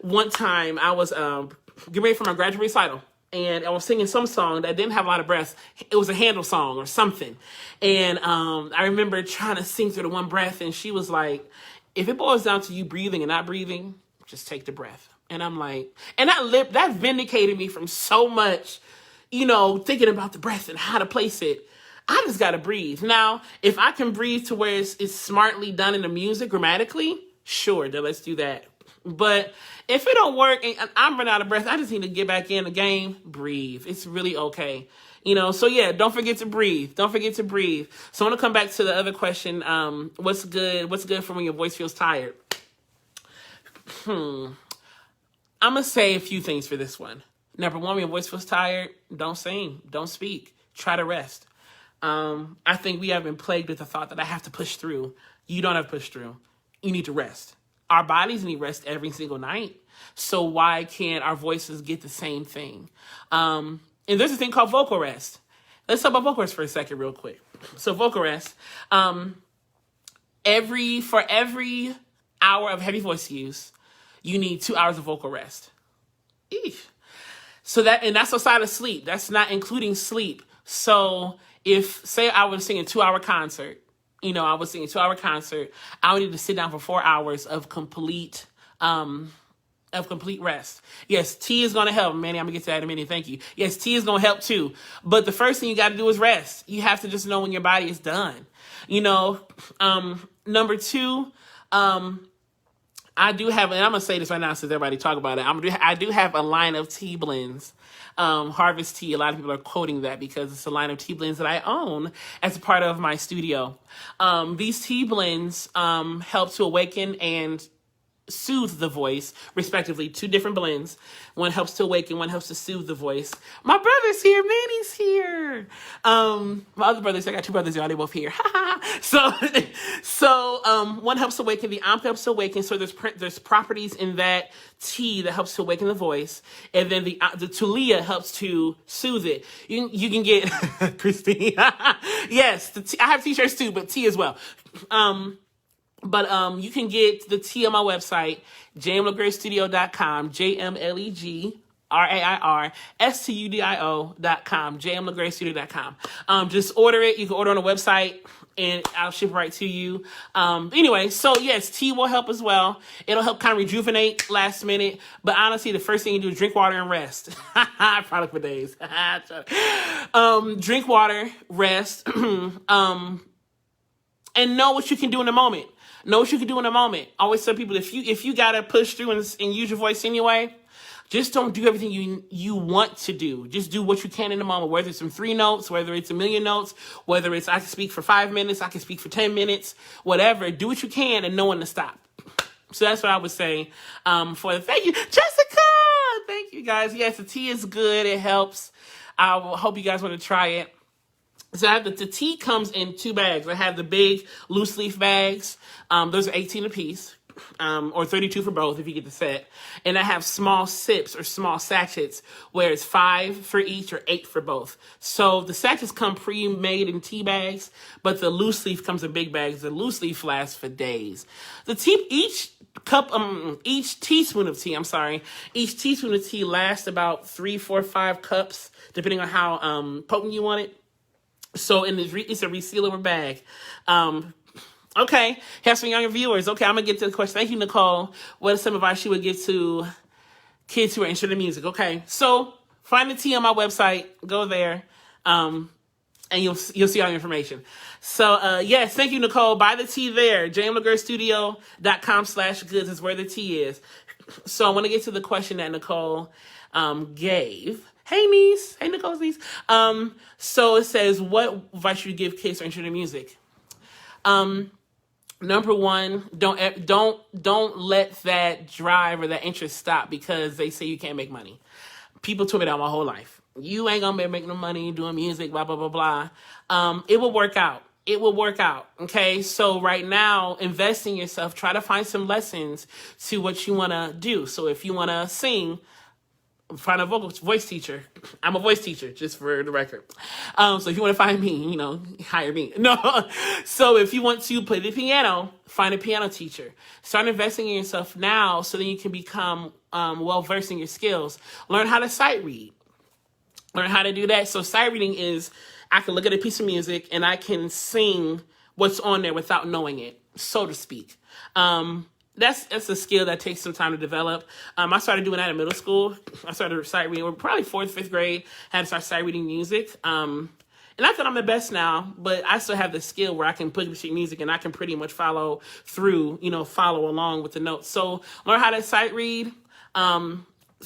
One time I was getting ready for my graduate recital, and I was singing some song that didn't have a lot of breaths. It was a Handel song or something. And I remember trying to sing through the one breath, and she was like, if it boils down to you breathing and not breathing, just take the breath. And I'm like, and that vindicated me from so much, thinking about the breath and how to place it. I just got to breathe. Now, if I can breathe to where it's smartly done in the music grammatically, sure, then let's do that. But if it don't work and I'm running out of breath, I just need to get back in the game, breathe. It's really okay. So yeah, don't forget to breathe. Don't forget to breathe. So I want to come back to the other question. What's good? What's good for when your voice feels tired? I'm going to say a few things for this one. Number 1, when your voice feels tired, don't sing, don't speak, try to rest. I think we have been plagued with the thought that I have to push through. You don't have to push through. You need to rest. Our bodies need rest every single night. So why can't our voices get the same thing? And there's a thing called vocal rest. Let's talk about vocal rest for a second real quick. So vocal rest, for every hour of heavy voice use, you need 2 hours of vocal rest. Eesh. So that's outside of sleep. That's not including sleep. So if, say I was singing a 2-hour concert, I was singing a 2-hour concert, I would need to sit down for 4 hours of complete rest. Yes, tea is going to help. Manny, I'm going to get to that in a minute. Thank you. Yes, tea is going to help too. But the first thing you got to do is rest. You have to just know when your body is done. Number 2, I do have, and I'm going to say this right now since everybody talk about it. I do have a line of tea blends. Harvest Tea. A lot of people are quoting that because it's a line of tea blends that I own as a part of my studio. These tea blends help to awaken and soothe the voice, respectively. 2 different blends. One helps to awaken, one helps to soothe the voice. My brother's here, Manny's here. My other brothers, I got 2 brothers, y'all, they both here. So one helps to awaken, the amp helps to awaken. So there's properties in that tea that helps to awaken the voice, and then the Tulia helps to soothe it. You can get Christine. Yes, I have t-shirts too, but tea as well. But you can get the tea on my website, jmlegrairstudio.com, jmlegrairstudio.com, jmlegrairstudio.com. Just order it. You can order on the website, and I'll ship it right to you. Anyway, so yes, tea will help as well. It'll help kind of rejuvenate last minute. But honestly, the first thing you do is drink water and rest. Product for days. Drink water, rest, and know what you can do in the moment. Know what you can do in a moment. I always tell people, if you gotta push through and use your voice anyway, just don't do everything you want to do. Just do what you can in the moment, whether it's some 3 notes, whether it's a million notes, whether it's I can speak for 5 minutes, I can speak for 10 minutes, whatever. Do what you can and know when to stop. So that's what I would say. Thank you, Jessica. Thank you, guys. Yes, the tea is good. It helps. I hope you guys want to try it. So I have the tea comes in 2 bags. I have the big loose leaf bags. Those are 18 a piece, or 32 for both if you get the set. And I have small sips or small sachets where it's 5 for each or 8 for both. So the sachets come pre-made in tea bags, but the loose leaf comes in big bags. The loose leaf lasts for days. Each teaspoon of tea lasts about 3, 4, 5 cups, depending on how potent you want it. So it's a resealable bag. Okay, have some younger viewers. Okay, I'm going to get to the question. Thank you, Nicole. What is some advice you would give to kids who are interested in music? Okay, so find the tea on my website. Go there. and you'll see all the information. So yes, thank you, Nicole. Buy the tea there. JamLeGrairStudio.com/goods is where the tea is. So I want to get to the question that Nicole gave. Hey, niece. Hey, Nicole's niece. So it says, what advice should you give kids who are interested in music? Number one, don't let that drive or that interest stop because they say you can't make money. People told me that my whole life. You ain't gonna be making no money doing music, blah, blah, blah, blah. It will work out. It will work out. Okay. So right now, invest in yourself. Try to find some lessons to what you want to do. So if you want to sing, find a voice teacher. I'm a voice teacher, just for the record. So if you want to find me, hire me. No. So if you want to play the piano, find a piano teacher. Start investing in yourself now so that you can become well-versed in your skills. Learn how to sight read. Learn how to do that. So sight reading is, I can look at a piece of music and I can sing what's on there without knowing it, so to speak. That's a skill that takes some time to develop. I started doing that in middle school. I started sight reading, probably 4th, 5th grade, had to start sight reading music. And not that I'm the best now, but I still have the skill where I can push sheet music and I can pretty much follow through, follow along with the notes. So learn how to sight read.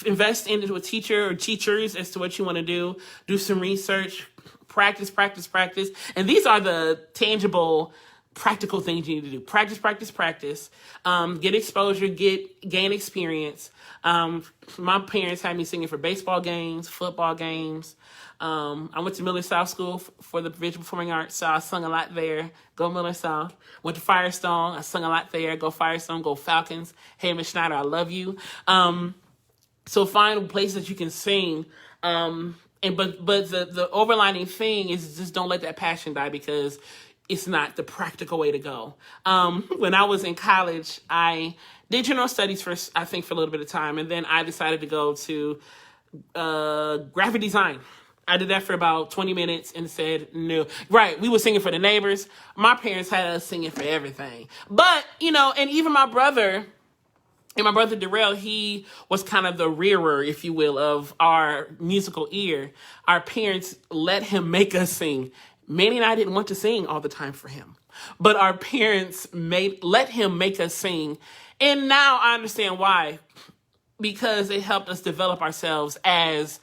Invest into a teacher or teachers as to what you want to do. Do some research. Practice, practice, practice. And these are the tangible, practical things you need to do. Practice, practice, practice. Get exposure, gain experience. My parents had me singing for baseball games, football games. I went to Miller South School for the visual performing arts, so I sung a lot there. Go Miller South. Went to Firestone. I sung a lot there. Go Firestone. Go Falcons. Hey, Miss Schneider, I love you. So find places that you can sing. But the overlining thing is just don't let that passion die because it's not the practical way to go. When I was in college, I did general studies for a little bit of time. And then I decided to go to graphic design. I did that for about 20 minutes and said, no. Right, we were singing for the neighbors. My parents had us singing for everything. But, and even my brother... And my brother Darrell, he was kind of the rearer, if you will, of our musical ear. Our parents let him make us sing. Manny and I didn't want to sing all the time for him. But our parents let him make us sing. And now I understand why. Because it helped us develop ourselves as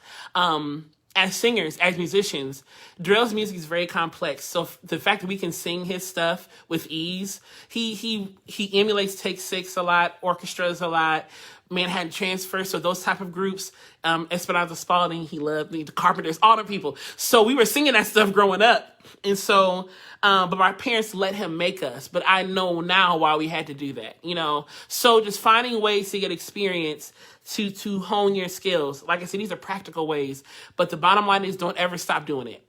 singers, as musicians. Darrell's music is very complex. So the fact that we can sing his stuff with ease, he emulates Take Six a lot, orchestras a lot, Manhattan Transfer, so those type of groups, Esperanza Spalding, he loved me, the Carpenters, all the people. So we were singing that stuff growing up. And so, but my parents let him make us. But I know now why we had to do that, So just finding ways to get experience to hone your skills. Like I said, these are practical ways. But the bottom line is don't ever stop doing it.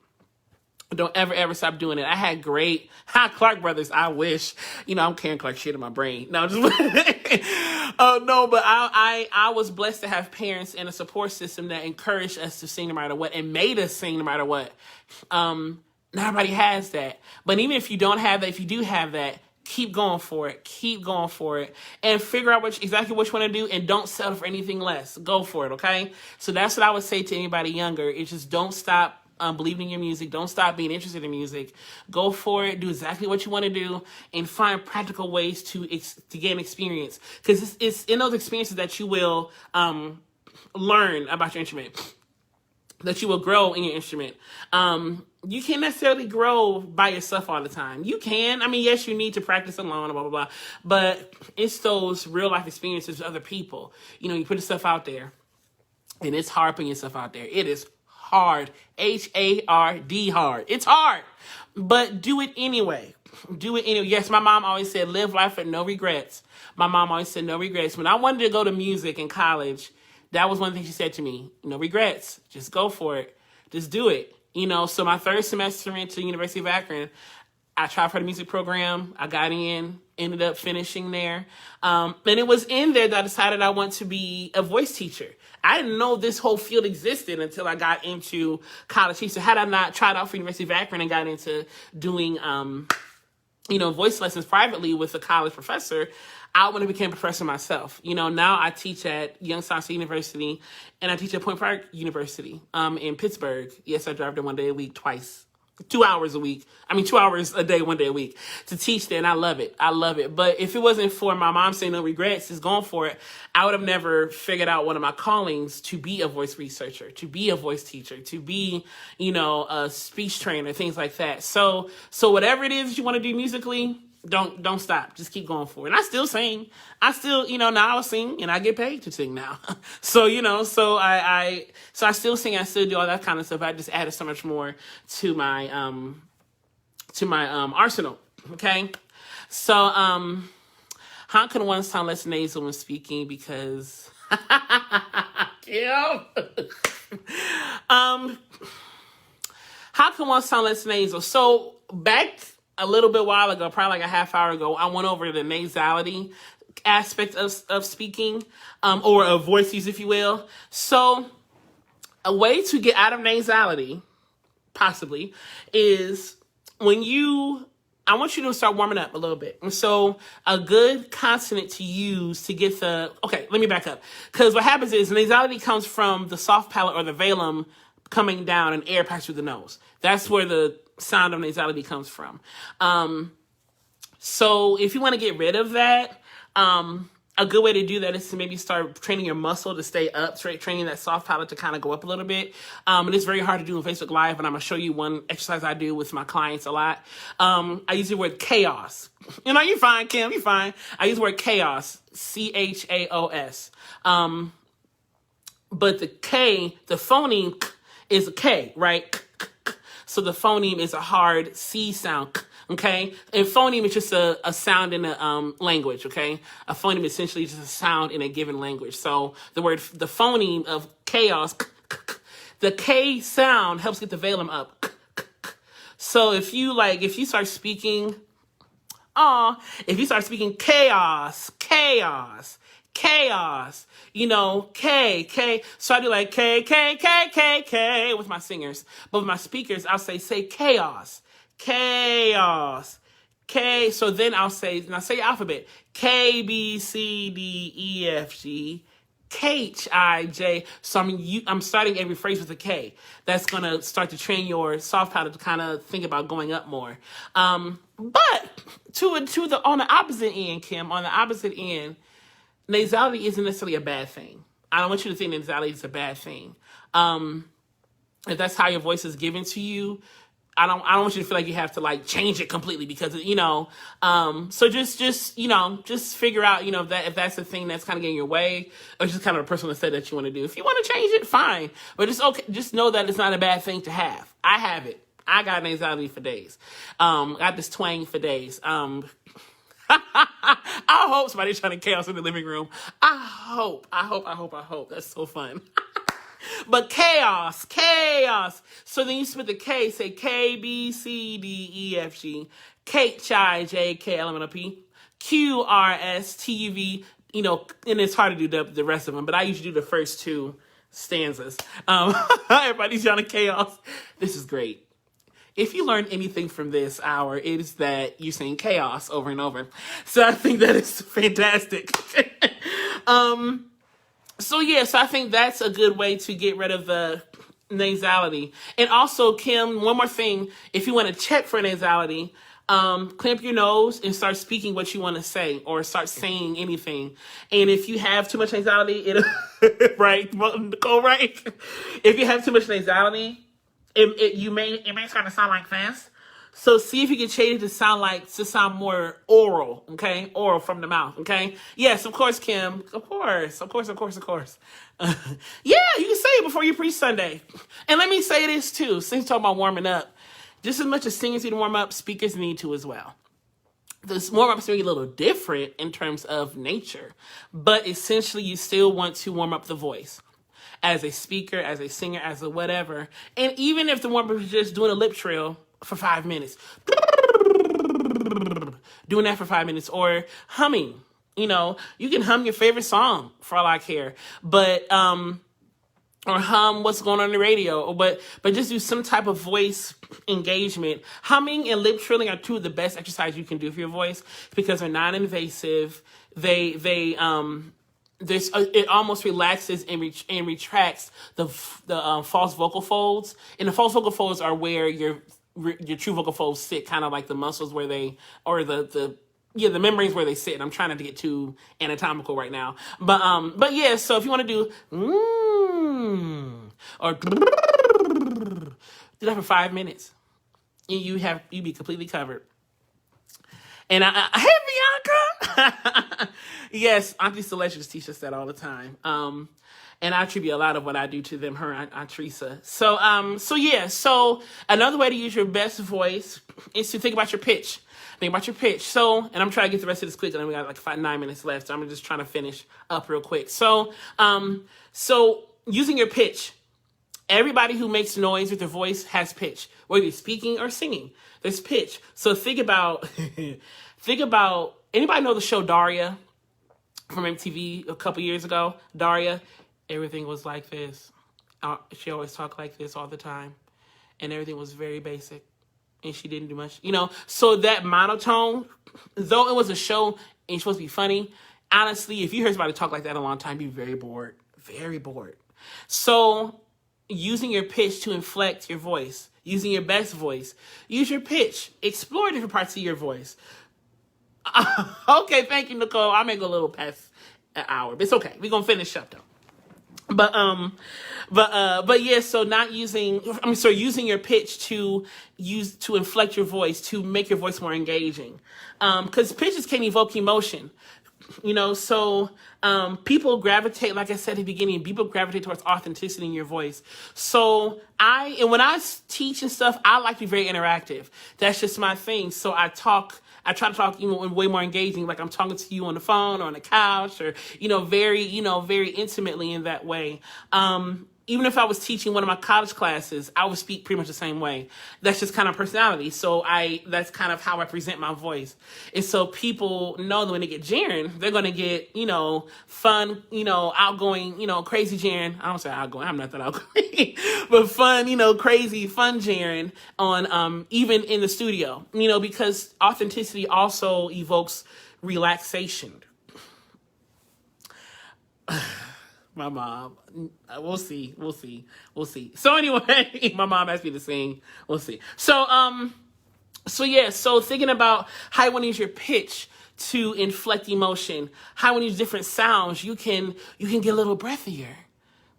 Don't ever stop doing it. I had great Clark brothers. I wish, I'm carrying Clark shit in my brain. No, just no, but I was blessed to have parents and a support system that encouraged us to sing no matter what and made us sing no matter what. Not everybody has that. But even if you don't have that, if you do have that, keep going for it. Keep going for it. And figure out exactly what you want to do and don't settle for anything less. Go for it, okay? So that's what I would say to anybody younger. It's just don't stop believing in your music. Don't stop being interested in music. Go for it. Do exactly what you want to do and find practical ways to gain experience. Because it's in those experiences that you will learn about your instrument, that you will grow in your instrument. You can't necessarily grow by yourself all the time. You can. I mean, yes, you need to practice alone, blah, blah, blah. But it's those real life experiences with other people. You put yourself out there. And it's hard putting yourself out there. It is hard. H-A-R-D hard. It's hard. But do it anyway. Do it anyway. Yes, my mom always said, live life with no regrets. My mom always said no regrets. When I wanted to go to music in college, that was one thing she said to me. No regrets. Just go for it. Just do it. So my third semester into the University of Akron, I tried for the music program. I got in, ended up finishing there. And it was in there that I decided I want to be a voice teacher. I didn't know this whole field existed until I got into college. So had I not tried out for University of Akron and got into doing, voice lessons privately with a college professor, I would have become a professor myself. Now I teach at Youngstown State University and I teach at Point Park University in Pittsburgh. Yes, I drive there one day a week, twice. 2 hours a week. 2 hours a day, 1 day a week to teach that. And I love it. I love it. But if it wasn't for my mom saying no regrets, just going for it, I would have never figured out one of my callings to be a voice researcher, to be a voice teacher, to be, a speech trainer, things like that. So whatever it is you want to do musically, don't stop. Just keep going for it. And I still sing. I still, now I sing and I get paid to sing now. So I still sing. I still do all that kind of stuff. I just added so much more to my arsenal. Okay. So, how can one sound less nasal when speaking? Because, yeah. How can one sound less nasal? So back a little bit while ago, probably like a half hour ago, I went over the nasality aspect of speaking, or of voice use, if you will. So a way to get out of nasality, possibly, is I want you to start warming up a little bit. And so a good consonant to use to get okay, let me back up. Because what happens is nasality comes from the soft palate or the velum coming down and air passes through the nose. That's where the sound of nasality comes from. So if you want to get rid of that, a good way to do that is to maybe start training your muscle to stay up, training that soft palate to kind of go up a little bit. And it's very hard to do on Facebook Live, and I'm going to show you one exercise I do with my clients a lot. I use the word chaos. You're fine, Kim, you're fine. I use the word chaos, chaos. But the K, the phoneme is a K, right? So the phoneme is a hard C sound, okay? And phoneme is just a sound in a language, okay? A phoneme is essentially just a sound in a given language. So the phoneme of chaos, the K sound helps get the velum up. So if you start speaking, if you start speaking chaos, K. So I do like K with my singers. But with my speakers, I'll say chaos. K. So then I'll say the alphabet. K, B, C, D, E, F, G, H, I, J. So I'm starting every phrase with a K. That's going to start to train your soft palate to kind of think about going up more. But on the opposite end, Kim, on the opposite end, nasality isn't necessarily a bad thing. I don't want you to think nasality is a bad thing. If that's how your voice is given to you, I don't want you to feel like you have to change it completely because so just figure out if that's the thing that's kind of getting your way, or just kind of a personal set that you want to do. If you want to change it, fine, but just know that it's not a bad thing to have. I have it. I got nasality for days. Got this twang for days. I hope somebody's trying to chaos in the living room. I hope. That's so fun. But chaos. So then you split the K, say K, B, C, D, E, F, G, H, I, J, K, L, M, N, O, P, Q, R, S, T, U, V, and it's hard to do the rest of them, but I usually do the first two stanzas. Everybody's trying to chaos. This is great. If you learn anything from this hour, it is that you sing chaos over and over. So I think that is fantastic. So I think that's a good way to get rid of the nasality. And also, Kim, one more thing. If you want to check for nasality, clamp your nose and start speaking what you want to say, or start saying anything. And if you have too much nasality, it'll right, Nicole, right? If you have too much nasality, it may start to sound like this. So see if you can change it to sound more oral, okay? Oral from the mouth, okay? Yes, of course, Kim. Of course. Yeah, you can say it before you preach Sunday. And let me say this too, since you're talking about warming up, just as much as singers need to warm up, speakers need to as well. This warm-up is maybe a little different in terms of nature, but essentially you still want to warm up the voice. As a speaker, as a singer, as a whatever. And even if the warm-up is just doing a lip trill for 5 minutes. Doing that for 5 minutes. Or humming. You can hum your favorite song for all I care. But, or hum what's going on the radio. But just do some type of voice engagement. Humming and lip trilling are two of the best exercises you can do for your voice because they're non-invasive. It almost relaxes and retracts the false vocal folds. And the false vocal folds are where your your true vocal folds sit, kind of like the muscles where they, or the membranes where they sit. I'm trying not to get too anatomical right now, but yeah. So if you want to do or do that for 5 minutes, and you be completely covered. And hey Bianca, yes, Auntie Celeste teaches us that all the time. And I attribute a lot of what I do to them, her Aunt Teresa. So yeah. So another way to use your best voice is to think about your pitch. Think about your pitch. So, and I'm trying to get the rest of this quick, and we got like 9 minutes left. So I'm just trying to finish up real quick. So using your pitch. Everybody who makes noise with their voice has pitch, whether you're speaking or singing. There's pitch. So think about anybody know the show Daria from MTV a couple years ago? Daria, everything was like this. She always talked like this all the time, and everything was very basic, and she didn't do much, So that monotone, though it was a show and it's supposed to be funny, honestly, if you heard somebody talk like that a long time, you'd be very bored, very bored. So using your pitch to inflect your voice, using your best voice, use your pitch, explore different parts of your voice. Okay, thank you, Nicole. I may go a little past an hour, but it's okay. We're gonna finish up though. But yeah, so using your pitch to inflect your voice, to make your voice more engaging. Because pitches can evoke emotion. People gravitate, like I said at the beginning, people gravitate towards authenticity in your voice. So when I teach and stuff, I like to be very interactive. That's just my thing. So I try to talk, way more engaging, like I'm talking to you on the phone or on the couch, or, very intimately in that way. Even if I was teaching one of my college classes, I would speak pretty much the same way. That's just kind of personality. So that's kind of how I present my voice. And so people know that when they get Jaron, they're going to get, fun, outgoing, crazy Jaron. I don't say outgoing. I'm not that outgoing, but fun, crazy, fun Jaron on, even in the studio, because authenticity also evokes relaxation. My mom, we'll see. So anyway, my mom asked me to sing. We'll see. So yeah. So thinking about how you want to use your pitch to inflect emotion, how you want to use different sounds, you can get a little breathier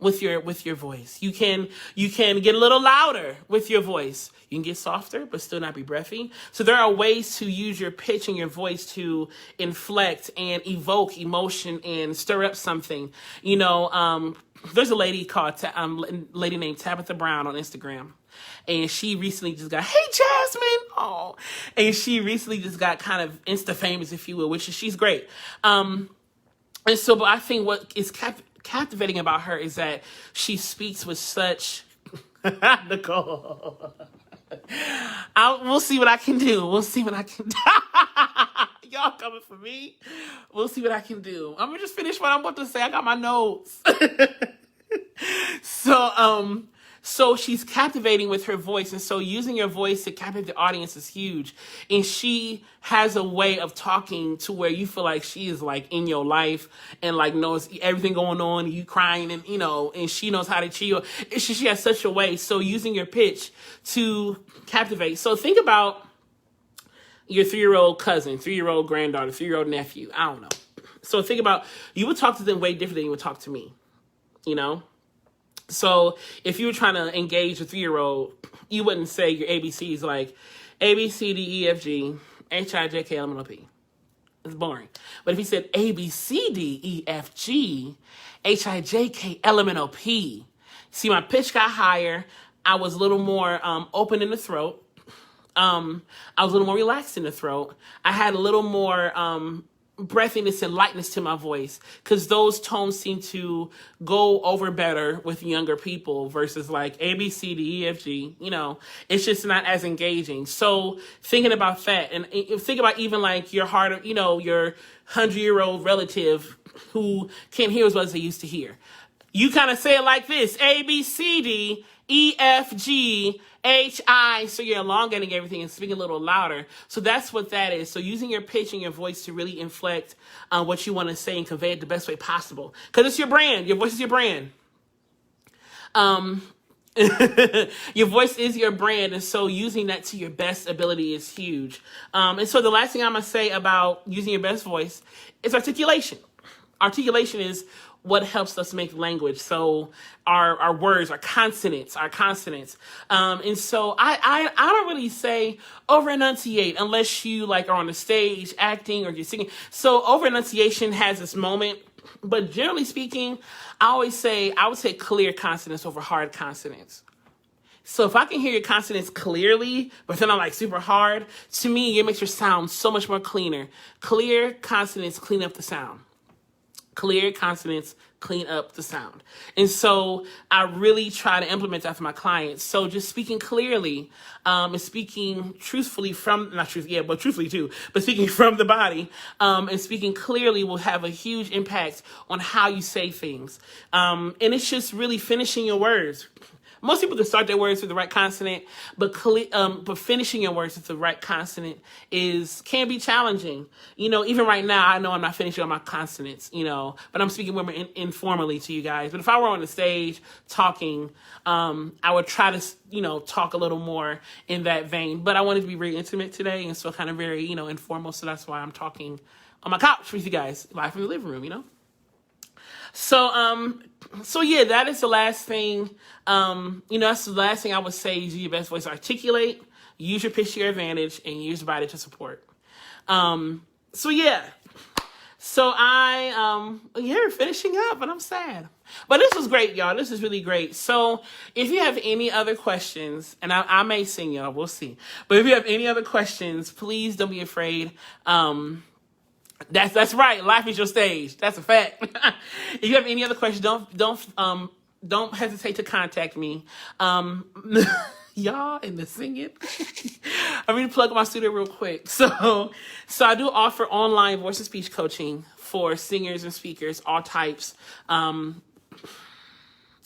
with your voice. You can get a little louder with your voice. You can get softer, but still not be breathy. So there are ways to use your pitch and your voice to inflect and evoke emotion and stir up something. There's a lady lady named Tabitha Brown on Instagram, and she recently just got, hey Jasmine, and she recently just got kind of Insta famous, if you will, which she's great. And so, but I think what is captivating about her is that she speaks with such Nicole. We'll see what I can do. Y'all coming for me? We'll see what I can do. I'm gonna just finish what I'm about to say. I got my notes. So she's captivating with her voice. And so using your voice to captivate the audience is huge. And she has a way of talking to where you feel like she is like in your life and like knows everything going on, you crying and, and she knows how to chill. She has such a way. So using your pitch to captivate. So think about your 3-year-old cousin, 3-year-old granddaughter, 3-year-old nephew. I don't know. So think about, you would talk to them way different than you would talk to me, So if you were trying to engage a 3-year-old, you wouldn't say your ABCs like A, B, C, D, E, F, G, H, I, J, K, L, M, N, O, P. It's boring. But if you said A, B, C, D, E, F, G, H, I, J, K, L, M, N, O, P. See, my pitch got higher. I was a little more open in the throat. I was a little more relaxed in the throat. I had a little more breathiness and lightness to my voice, because those tones seem to go over better with younger people versus like A, B, C, D, E, F, G. It's just not as engaging. So thinking about that, and think about even like your heart, your 100-year-old relative who can't hear as well as they used to hear. You kind of say it like this: A, B, C, D, E, F, G, H, I. So you're elongating everything and speaking a little louder. So that's what that is. So using your pitch and your voice to really inflect what you want to say and convey it the best way possible. Because it's your brand. Your voice is your brand. Your voice is your brand, and so using that to your best ability is huge. And so the last thing I'm going to say about using your best voice is articulation. Articulation is what helps us make language. So our words, our consonants. And so I don't really say over enunciate unless you like are on the stage acting or you're singing. So over enunciation has this moment, but generally speaking, I would say clear consonants over hard consonants. So if I can hear your consonants clearly, but then I'm like super hard, to me, it makes your sound so much more cleaner. Clear consonants clean up the sound. Clear consonants clean up the sound. And so I really try to implement that for my clients. So just speaking clearly and speaking truthfully truthfully too, but speaking from the body and speaking clearly will have a huge impact on how you say things. And it's just really finishing your words. Most people can start their words with the right consonant, but finishing your words with the right consonant can be challenging. Even right now, I know I'm not finishing on my consonants, but I'm speaking more informally to you guys. But if I were on the stage talking, I would try to, talk a little more in that vein. But I wanted to be very intimate today, and so kind of very, informal. So that's why I'm talking on my couch with you guys, live from the living room, So yeah, that is the last thing. That's the last thing I would say is use your best voice, articulate, use your pitch to your advantage, and use your body to support. So yeah. So we're finishing up, and I'm sad. But this was great, y'all. This is really great. So if you have any other questions, and I may sing, y'all, we'll see. But if you have any other questions, please don't be afraid. That's right. Life is your stage. That's a fact. If you have any other questions, don't hesitate to contact me. Y'all in the singing. I'm going to plug my studio real quick. So I do offer online voice and speech coaching for singers and speakers, all types.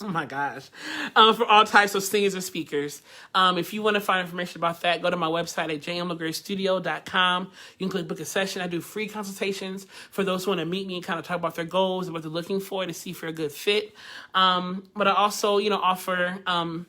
Oh my gosh. For all types of singers and speakers. If you want to find information about that, go to my website at LeGrairStudio.com. You can click book a session. I do free consultations for those who want to meet me and kind of talk about their goals and what they're looking for to see if you're a good fit. But I also, offer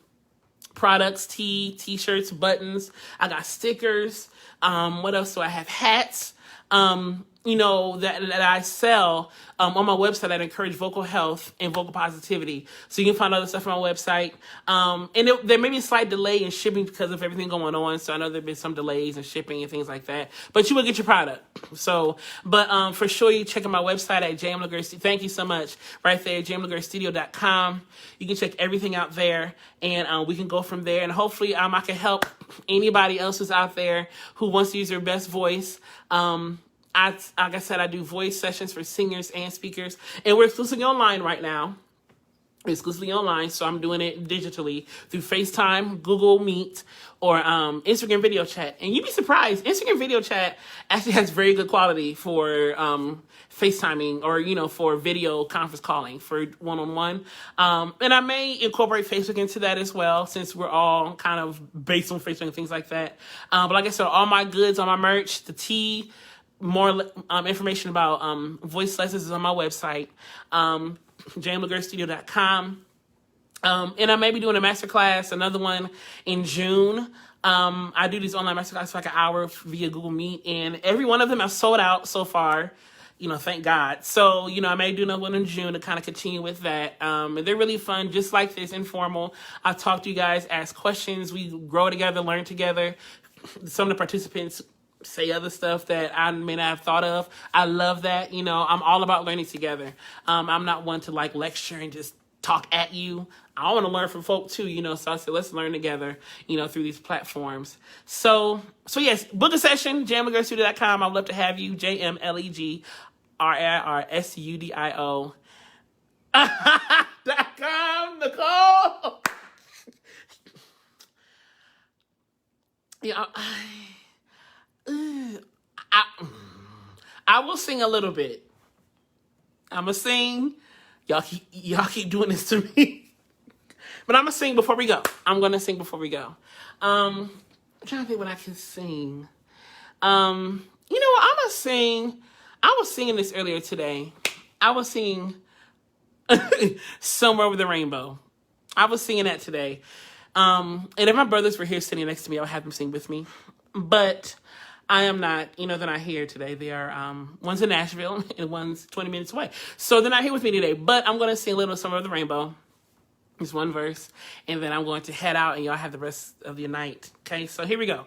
products, t-shirts, buttons. I got stickers. What else do I have? Hats. That I sell on my website that encourage vocal health and vocal positivity. So you can find other stuff on my website. And there may be a slight delay in shipping because of everything going on. So I know there have been some delays in shipping and things like that. But you will get your product. But for sure, you check out my website at LeGrair Studio. Thank you so much. Right there, LeGrairStudio.com. You can check everything out there. And we can go from there. And hopefully I can help anybody else who's out there who wants to use their best voice. Like I said, I do voice sessions for singers and speakers, and we're exclusively online right now. Exclusively online, so I'm doing it digitally through FaceTime, Google Meet, or Instagram video chat. And you'd be surprised, Instagram video chat actually has very good quality for FaceTiming or, for video conference calling for one-on-one. And I may incorporate Facebook into that as well, since we're all kind of based on Facebook and things like that. But like I said, all my goods, all my merch, the tea, more information about voice lessons is on my website, LeGrairStudio.com. And I may be doing a masterclass, another one in June. I do these online masterclasses for like an hour via Google Meet, and every one of them have sold out so far. Thank God. So, I may do another one in June to kind of continue with that. And they're really fun, just like this, informal. I talk to you guys, ask questions. We grow together, learn together. Some of the participants say other stuff that I may not have thought of. I love that. I'm all about learning together. I'm not one to like lecture and just talk at you. I want to learn from folk too, so I said, let's learn together, through these platforms. So yes, book a session, LeGrairStudio.com. I'd love to have you, JMLeGrairStudio.com, Nicole. Yeah, I will sing a little bit. I'm gonna sing. Y'all keep doing this to me. But I'm gonna sing before we go. I'm trying to think what I can sing. I'm gonna sing. I was singing this earlier today. I was singing Somewhere Over the Rainbow. I was singing that today. And if my brothers were here sitting next to me, I would have them sing with me. But I am not, they're not here today. They are, one's in Nashville and one's 20 minutes away. So they're not here with me today. But I'm going to sing a little Summer of the Rainbow. Just one verse. And then I'm going to head out and y'all have the rest of the night. Okay, so here we go.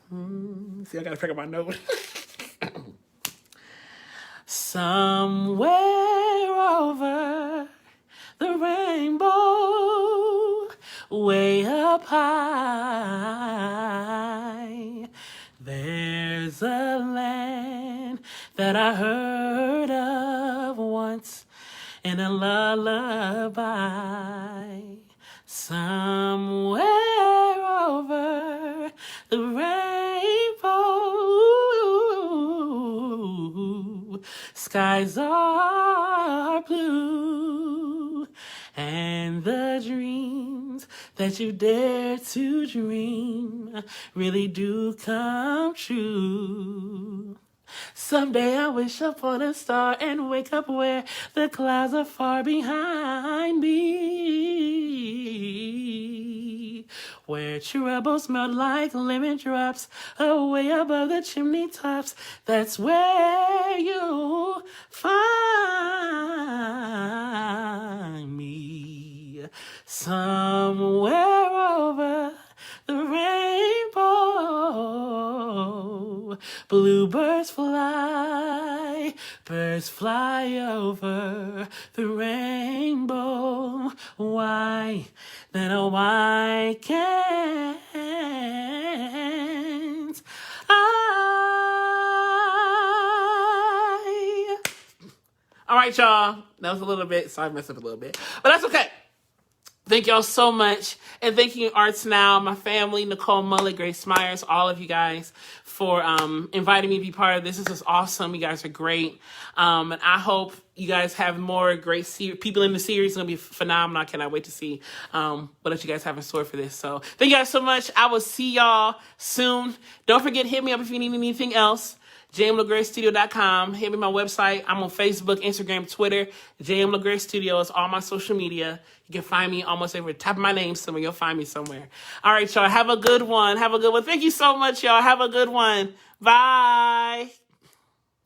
See, I got to pick up my note. Somewhere over the rainbow, way up high, there's a land that I heard of once in a lullaby. Somewhere over the rainbow, skies are blue, and the dreams that you dare to dream really do come true. Someday I wish upon a star and wake up where the clouds are far behind me, where troubles melt like lemon drops away above the chimney tops. That's where you'll find me. Somewhere over the rainbow, bluebirds fly, birds fly over the rainbow. Why? Then why can't I? All right, y'all. That was a little bit. Sorry, I messed up a little bit, but that's okay. Thank y'all so much. And thank you, Arts Now, my family, Nicole Mullet, Grace Myers, all of you guys for inviting me to be part of this. This is awesome. You guys are great. And I hope you guys have more great people in the series. It's going to be phenomenal. I cannot wait to see what else you guys have in store for this. So thank you guys so much. I will see y'all soon. Don't forget, hit me up if you need anything else. JMLeGrairStudio.com. Hit me my website. I'm on Facebook, Instagram, Twitter. JM LeGrair Studio is all my social media. You can find me almost every top of my name somewhere. You'll find me somewhere. All right, y'all. Have a good one. Have a good one. Thank you so much, y'all. Have a good one. Bye.